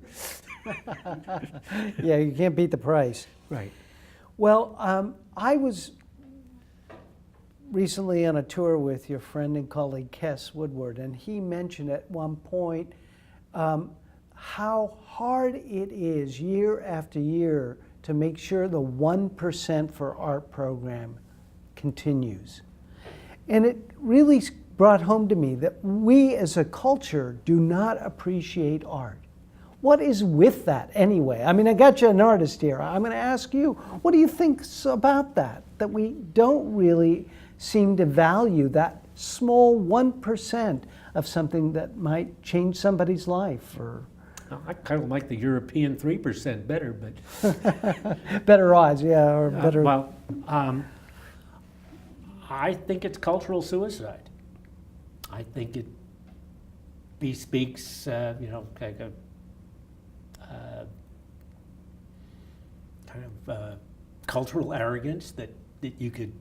Yeah, you can't beat the price. Right. Well, I was recently on a tour with your friend and colleague Kes Woodward, and he mentioned at one point how hard it is year after year to make sure the 1% for art program continues. And it really brought home to me that we as a culture do not appreciate art. What is with that anyway? I mean, I got you an artist here. I'm going to ask you, what do you think about that? That we don't really seem to value that small 1% of something that might change somebody's life, or I kind of like the European 3% better, but better odds, yeah, or better. I think it's cultural suicide. I think it bespeaks, like a kind of cultural arrogance that you could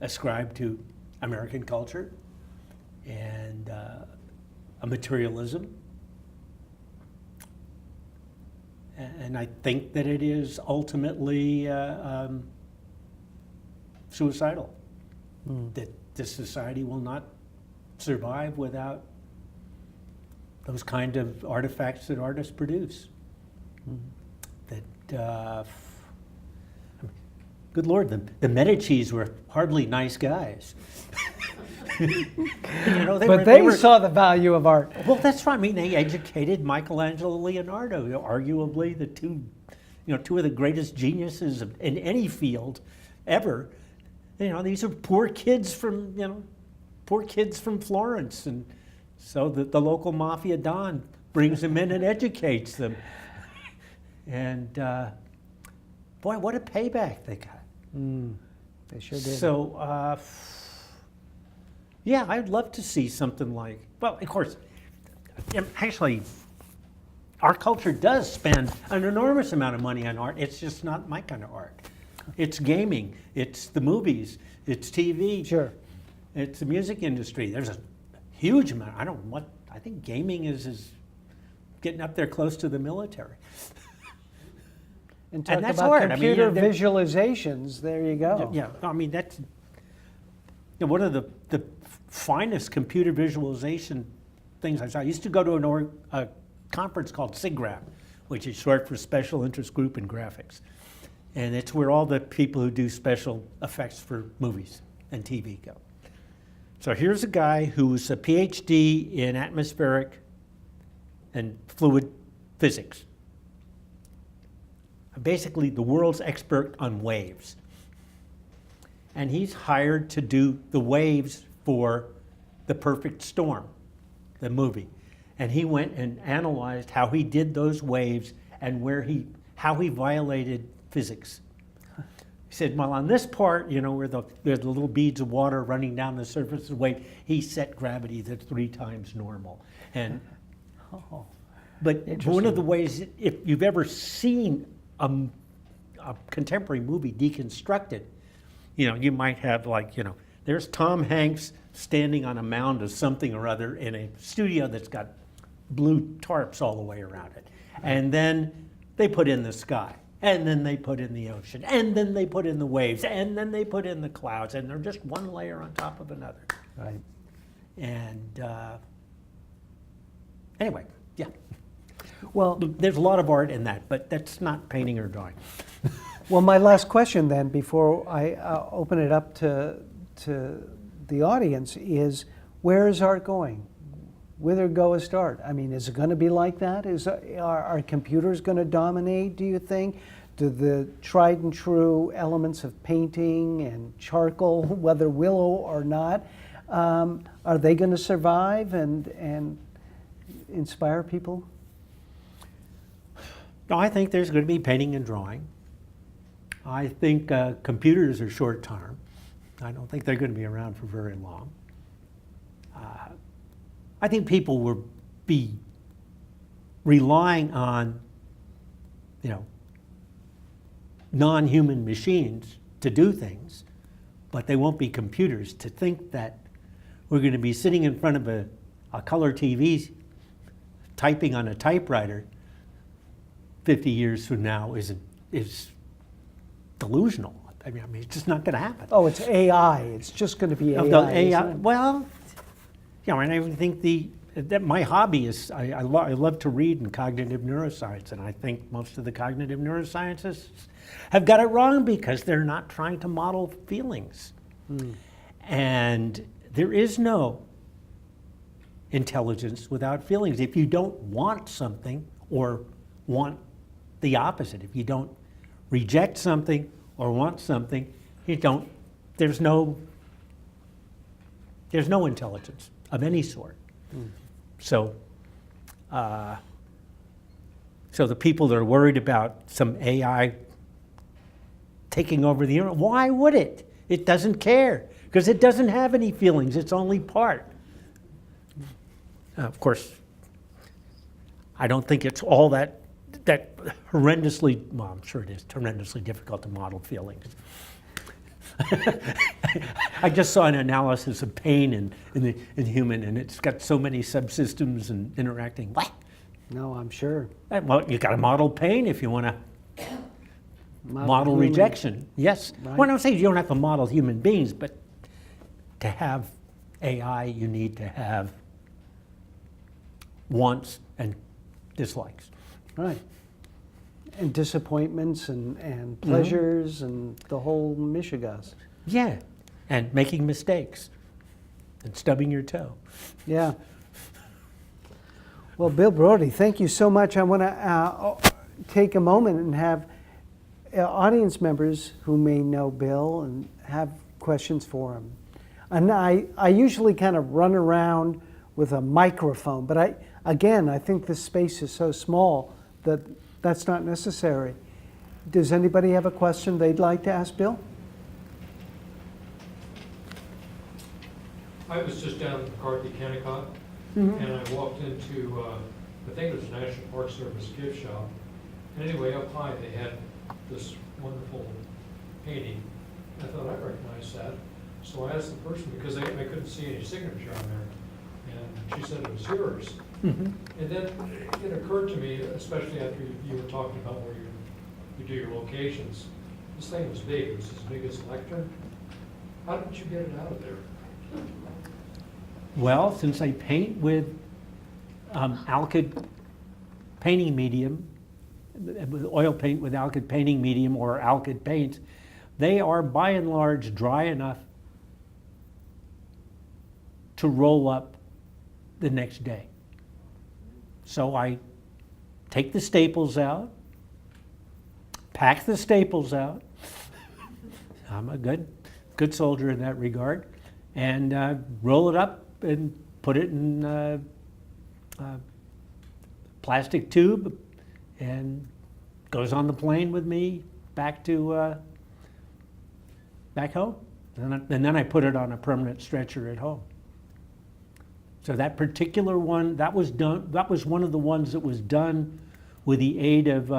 ascribe to American culture, and a materialism. And I think that it is ultimately suicidal, that this society will not survive without those kind of artifacts that artists produce. That, good Lord, the Medicis were hardly nice guys. They saw the value of art. Well, that's right. I mean, they educated Michelangelo and Leonardo, arguably the two of the greatest geniuses in any field ever. These are poor kids from Florence, and so the local mafia don brings them in and educates them. And boy, what a payback they got. They sure did. So, yeah, I'd love to see something like, well, of course, actually, our culture does spend an enormous amount of money on art. It's just not my kind of art. It's gaming, it's the movies, it's TV. Sure. It's the music industry. There's a huge amount. I don't know what, I think gaming is getting up there close to the military. And talk that's about hard. I mean, computer they're- visualizations. There you go. Yeah, I mean, that's one of the finest computer visualization things I saw. I used to go to a conference called SIGGRAPH, which is short for Special Interest Group in Graphics. And it's where all the people who do special effects for movies and TV go. So here's a guy who's a PhD in atmospheric and fluid physics. Basically the world's expert on waves. And he's hired to do the waves for The Perfect Storm, the movie. And he went and analyzed how he did those waves and how he violated physics. He said, well, on this part, where there's the little beads of water running down the surface of the wave, he set gravity to 3 times normal. And but one of the ways, if you've ever seen a contemporary movie deconstructed, you might have there's Tom Hanks standing on a mound of something or other in a studio that's got blue tarps all the way around it. And then they put in the sky, and then they put in the ocean, and then they put in the waves, and then they put in the clouds, and they're just one layer on top of another. Right. And anyway, yeah. Well, There's a lot of art in that, but that's not painting or drawing. well, my last question then, before I open it up to the audience, is where is art going? Whither goeth art? I mean, is it going to be like that? Are computers going to dominate, do you think? Do the tried and true elements of painting and charcoal, whether willow or not, are they going to survive and inspire people? No, I think there's going to be painting and drawing. I think computers are short term. I don't think they're going to be around for very long. I think people will be relying on, non-human machines to do things, but they won't be computers. To think that we're going to be sitting in front of a color TV typing on a typewriter 50 years from now is delusional. I mean, it's just not going to happen. Oh, it's AI. It's just going to be AI. Isn't it? Well, and I think that my hobby is I love to read in cognitive neuroscience, and I think most of the cognitive neuroscientists have got it wrong because they're not trying to model feelings. And there is no intelligence without feelings. If you don't want something or want the opposite, if you don't reject something or want something, there's no intelligence of any sort. So the people that are worried about some AI taking over the internet, why would it? It doesn't care, because it doesn't have any feelings. It's only part. Of course, I don't think it's all that horrendously, well, I'm sure it is horrendously difficult to model feelings. I just saw an analysis of pain in human, and it's got so many subsystems and interacting. What? No, I'm sure. Well, you got to model pain if you want to model human- rejection. Yes. Right. Well, I'm saying you don't have to model human beings, but to have AI, you need to have wants and dislikes. Right. And disappointments and pleasures and the whole mishigas. Yeah, and making mistakes and stubbing your toe. Yeah. Well, Bill Brody, thank you so much. I want to take a moment and have audience members who may know Bill and have questions for him. And I usually kind of run around with a microphone, but I think this space is so small that that's not necessary. Does anybody have a question they'd like to ask Bill? I was just down at McCarthy Kennecott, and I walked into, I think it was National Park Service gift shop. And anyway, up high they had this wonderful painting. I thought I recognized that. So I asked the person, because I couldn't see any signature on there, and she said it was yours. Mhm. And then it occurred to me, especially after you were talking about where you do your locations, this thing was big, it was as big as a lectern. How did you get it out of there? Well, since I paint with alkyd painting medium, with oil paint with alkyd painting medium or alkyd paints, they are by and large dry enough to roll up the next day. So I take the staples out, pack the staples out. I'm a good soldier in that regard, and roll it up and put it in a plastic tube, and goes on the plane with me back to back home, and then I put it on a permanent stretcher at home. So that particular one, that was done. That was one of the ones that was done with the aid of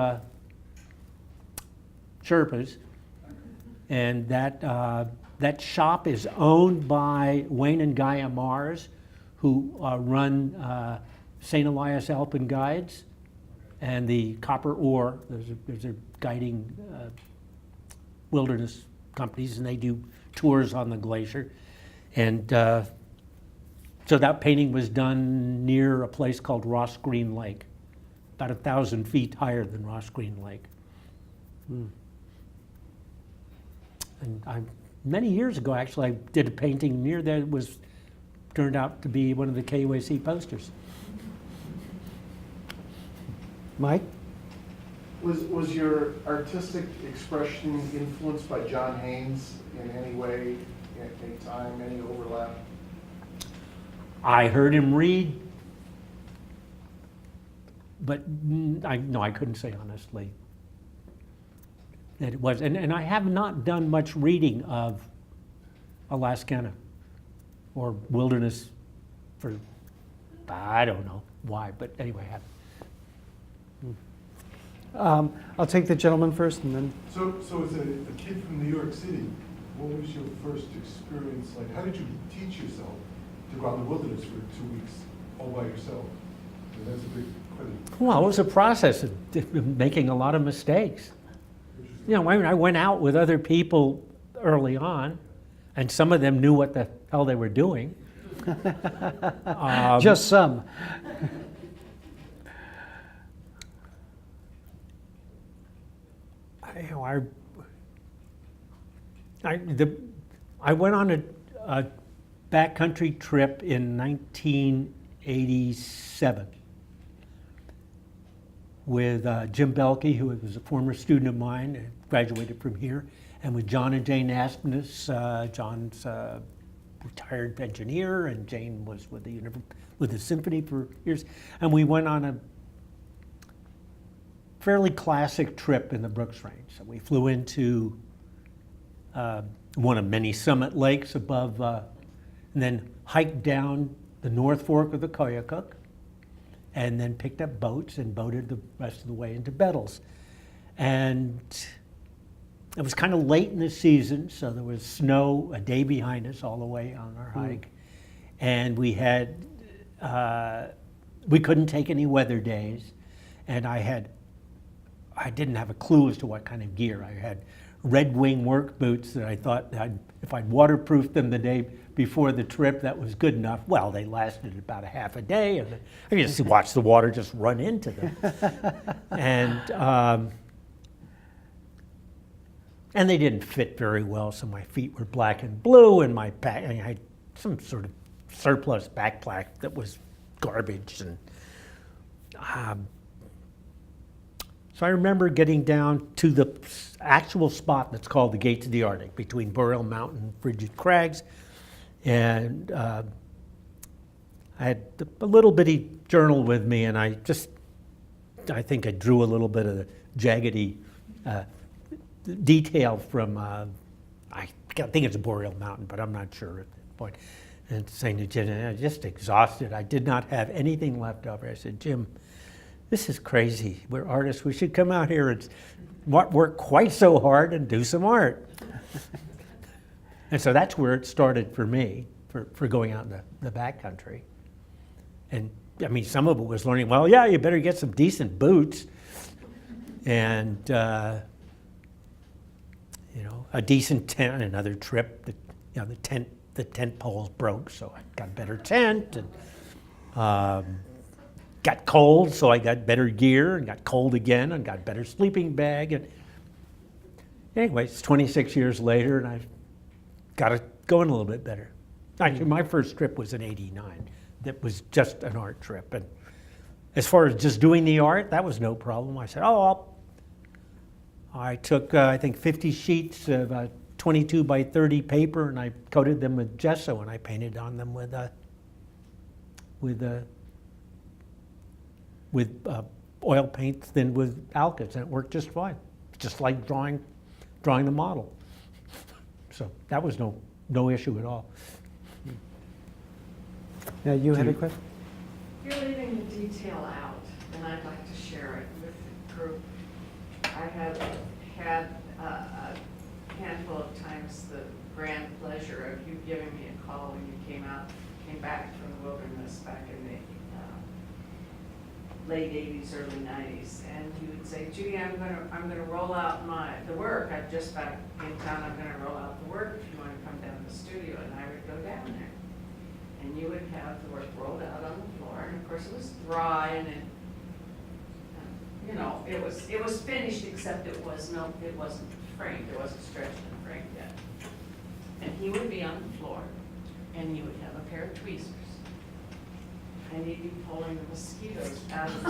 Sherpas, and that shop is owned by Wayne and Gaia Mars, who run St. Elias Alpine Guides and the Copper Ore. Those are guiding wilderness companies, and they do tours on the glacier. And so that painting was done near a place called Ross Green Lake, about 1,000 feet higher than Ross Green Lake. And many years ago, actually, I did a painting near there that turned out to be one of the KUAC posters. Mike? Was your artistic expression influenced by John Haynes in any way, at any time, any overlap? I heard him read, but I couldn't say honestly that it was. And I have not done much reading of Alaskana or wilderness for, I don't know why, but anyway, I have. I'll take the gentleman first, and then So as a kid from New York City, what was your first experience like? How did you teach yourself to go out in the wilderness for 2 weeks all by yourself? I mean, that's a big question. Well, it was a process of making a lot of mistakes. You know, I went out with other people early on, and some of them knew what the hell they were doing. just some. I went on a backcountry trip in 1987 with Jim Belkey, who was a former student of mine, graduated from here, and with John and Jane Aspinus. John's a retired engineer, and Jane was with the symphony for years. And we went on a fairly classic trip in the Brooks Range. So we flew into one of many summit lakes above, and then hiked down the North Fork of the Koyukuk, and then picked up boats and boated the rest of the way into Bettles. And it was kind of late in the season, so there was snow a day behind us all the way on our hike. And we couldn't take any weather days, and I didn't have a clue as to what kind of gear. I had Red Wing work boots that I thought if I'd waterproofed them the day before the trip, that was good enough. Well, they lasted about a half a day, and I just watched the water just run into them. And they didn't fit very well, so my feet were black and blue, and I had some sort of surplus backpack that was garbage. And so I remember getting down to the actual spot that's called the Gates of the Arctic, between Boreal Mountain and Frigid Crags. And I had a little bitty journal with me, and I think I drew a little bit of the jaggedy detail from, I think it's a Boreal Mountain, but I'm not sure at that point. And saying to Jim, I'm just exhausted. I did not have anything left over. I said, Jim, this is crazy. We're artists. We should come out here and work quite so hard and do some art. And so that's where it started for me, for going out in the backcountry. And I mean, some of it was learning, well, yeah, you better get some decent boots. And, you know, a decent tent. Another trip, you know, the tent poles broke, so I got a better tent. And got cold, so I got better gear, and got cold again, and got a better sleeping bag. And anyway, it's 26 years later, and I've got it going a little bit better. Actually, my first trip was in '89. That was just an art trip. And as far as just doing the art, that was no problem. I said, I took, I think, 50 sheets of 22 by 30 paper, and I coated them with gesso, and I painted on them with oil paint thin with alkyds, and it worked just fine. Just like drawing the model. So that was no issue at all. Now, you had a question? You're leaving the detail out, and I'd like to share it with the group. I have had a handful of times the grand pleasure of you giving me a call when you came back from the wilderness back in the late 80s, early 90s, and you would say, Judy, I'm gonna roll out the work. I'm just back in town. I'm gonna roll out the work if you want to come down to the studio, and I would go down there. And you would have the work rolled out on the floor, and of course it was dry, and you know, it was finished, except it wasn't framed. It wasn't stretched and framed yet. And he would be on the floor, and you would have a pair of tweezers, and he'd be pulling the mosquitoes out of the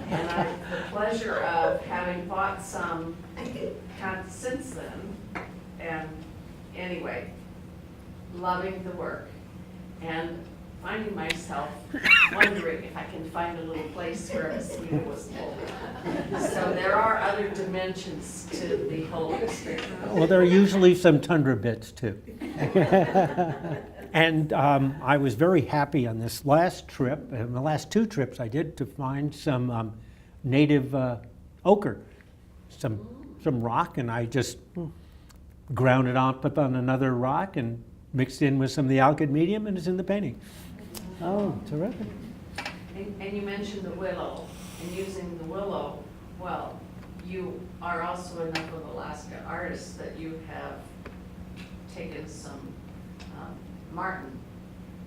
and the pleasure of having bought some since then, and anyway, loving the work and finding myself wondering if I can find a little place where a mosquito was pulled. So there are other dimensions to the whole experience. Well, there are usually some tundra bits too. And I was very happy on this last trip, and the last two trips I did, to find some native ochre, some rock, and I just ground it up on another rock and mixed in with some of the alkyd medium, and it's in the painting. Oh, terrific. And you mentioned the willow, and using the willow, well, you are also enough of Alaska artists that you have taken some marten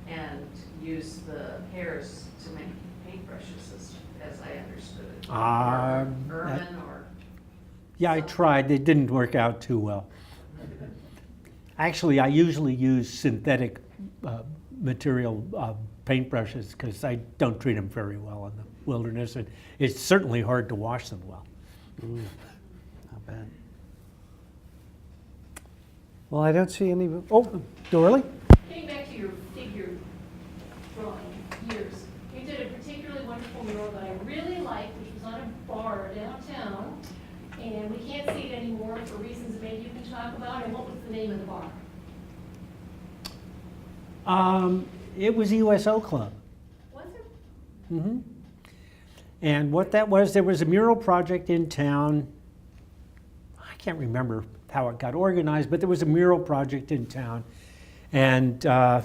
and used the hairs to make paintbrushes, as I understood it. Ermine or... Yeah, I tried. It didn't work out too well. Actually, I usually use synthetic material paintbrushes because I don't treat them very well in the wilderness, and it's certainly hard to wash them well. Not bad. Well, I don't see any. Oh, Dorley? Getting back to your figure drawing years, you did a particularly wonderful mural that I really liked, which was on a bar downtown, and we can't see it anymore for reasons that maybe you can talk about. And what was the name of the bar? It was USO Club. Was it? Mm-hmm. And what that was, there was a mural project in town. I can't remember how it got organized, but there was a mural project in town. And I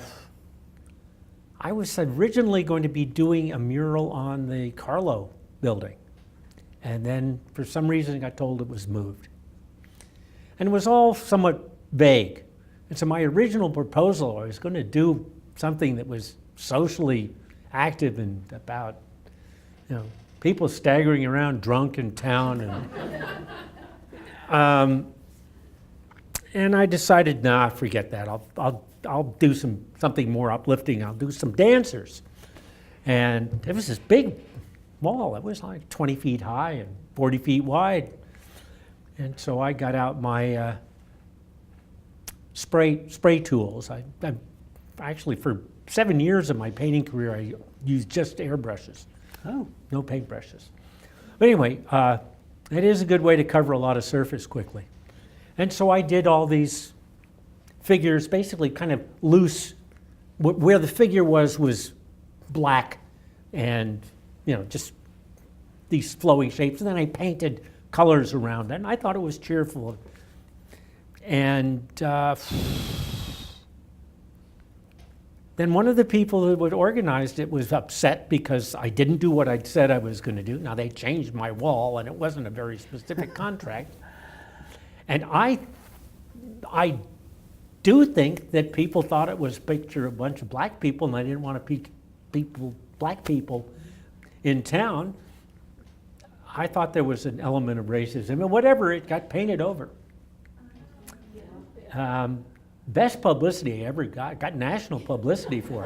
was originally going to be doing a mural on the Carlo building. And then for some reason I got told it was moved. And it was all somewhat vague. And so my original proposal, I was going to do something that was socially active and about, you know, people staggering around drunk in town. And I decided, nah, forget that. I'll do something more uplifting. I'll do some dancers. And it was this big wall. It was like 20 feet high and 40 feet wide. And so I got out my spray tools. I actually, for 7 years of my painting career, I used just airbrushes. Oh. No paintbrushes. But anyway, it is a good way to cover a lot of surface quickly. And so I did all these figures, basically kind of loose. Where the figure was black and, you know, just these flowing shapes. And then I painted colors around it, and I thought it was cheerful. And then one of the people who had organized it was upset because I didn't do what I'd said I was going to do. Now, they changed my wall, and it wasn't a very specific contract. And I do think that people thought it was a picture of a bunch of black people, and I didn't want to black people in town. I thought there was an element of racism, and whatever, it got painted over. Best publicity I ever got national publicity for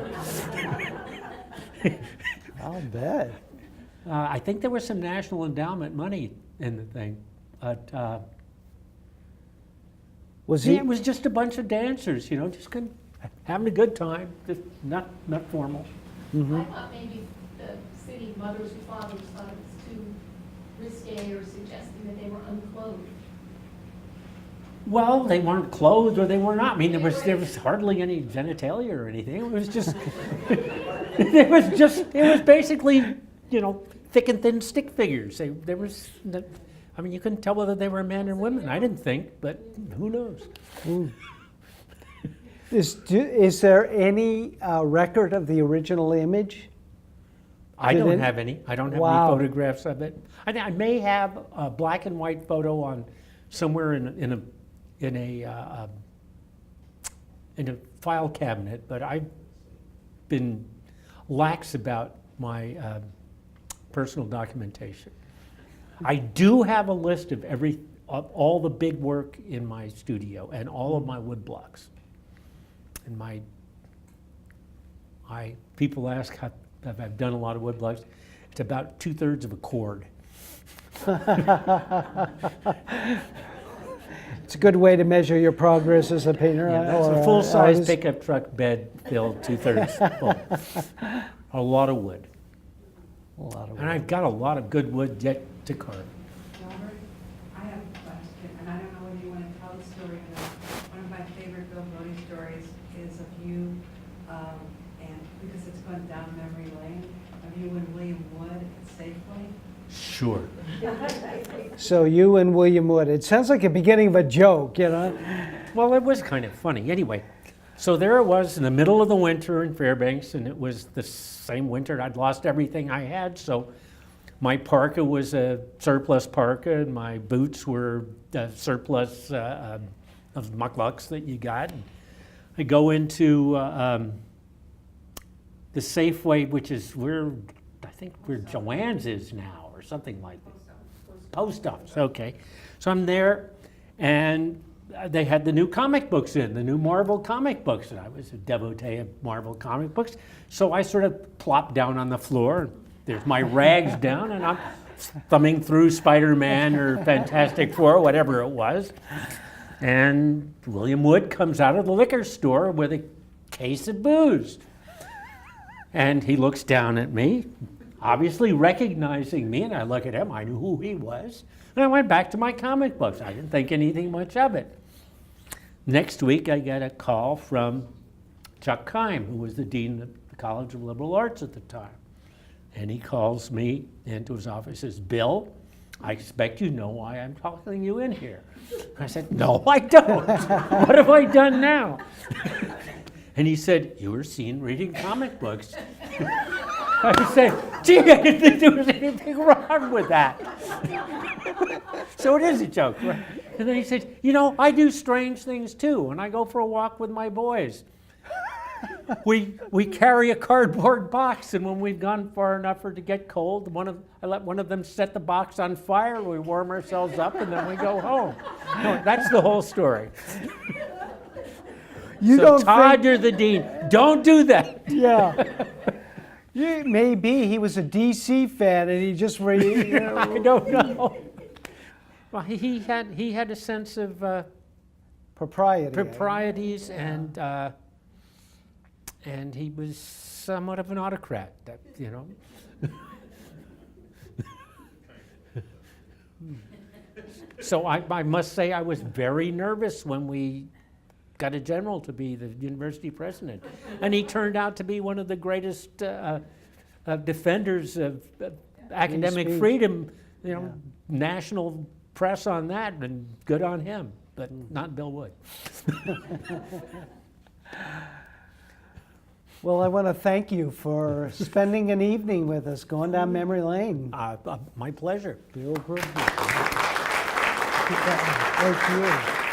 it. I'll bet. I think there was some national endowment money in the thing, but Was he? it was just a bunch of dancers, just having a good time, just not formal. I thought maybe the city mothers or fathers thought it was too risque or suggesting that they were unclothed. Well, they weren't clothed or they were not. I mean, there was hardly any genitalia or anything. It was just, it was basically, thick and thin stick figures. There was, I mean, you couldn't tell whether they were men or women. I didn't think, but who knows? Is there any record of the original image? I Did don't it- have any. I don't have Wow. any photographs of it. I may have a black and white photo on somewhere in a file cabinet, but I've been lax about my personal documentation. I do have a list of all the big work in my studio and all of my wood blocks. And people ask if I've done a lot of wood blocks. It's about 2/3 of a chord. It's a good way to measure your progress as a painter. Yeah, that's or a full-size artist. pickup truck bed filled 2/3 full. A lot of wood. A lot of And I've got a lot of good wood yet to carve. Robert, I have a question, and I don't know whether you want to tell the story or not. One of my favorite Bill Brody stories is of you, and because it's gone down memory lane, of you and William Wood at Safeway. Sure. So you and William Wood. It sounds like the beginning of a joke, Well, it was kind of funny. Anyway, so there it was in the middle of the winter in Fairbanks, and it was the same winter. I'd lost everything I had, so my parka was a surplus parka, and my boots were a surplus of mucklucks that you got. And I go into the Safeway, which is I think where Joanne's is now, or something like that. Post office, okay. So I'm there, and they had the new comic books the new Marvel comic books, and I was a devotee of Marvel comic books. So I sort of plopped down on the floor. There's my rags down, and I'm thumbing through Spider-Man or Fantastic Four, whatever it was. And William Wood comes out of the liquor store with a case of booze. And he looks down at me, obviously recognizing me, and I look at him, I knew who he was. And I went back to my comic books. I didn't think anything much of it. Next week, I get a call from Chuck Keim, who was the dean of the College of Liberal Arts at the time. And he calls me into his office and says, "Bill, I expect you know why I'm calling you in here." I said, "No, I don't. What have I done now?" And he said, "You were seen reading comic books." I said, "Gee, I didn't think there was anything wrong with that." So it is a joke, right? And then he said, "I do strange things too, when I go for a walk with my boys. We carry a cardboard box, and when we've gone far enough for it to get cold, I let one of them set the box on fire, we warm ourselves up, and then we go home." No, that's the whole story. You So don't Todd, think? you're the dean. Don't do that. Yeah. Maybe he was a DC fan and he just I don't know. Well, he had a sense of propriety. proprieties, and he was somewhat of an autocrat. So I must say I was very nervous when we got a general to be the university president, and he turned out to be one of the greatest defenders of academic speech. freedom. Yeah. National press on that, and good on him. but not Bill Wood. Well, I want to thank you for spending an evening with us, going down memory lane. My pleasure. Bill Brody. Thank you.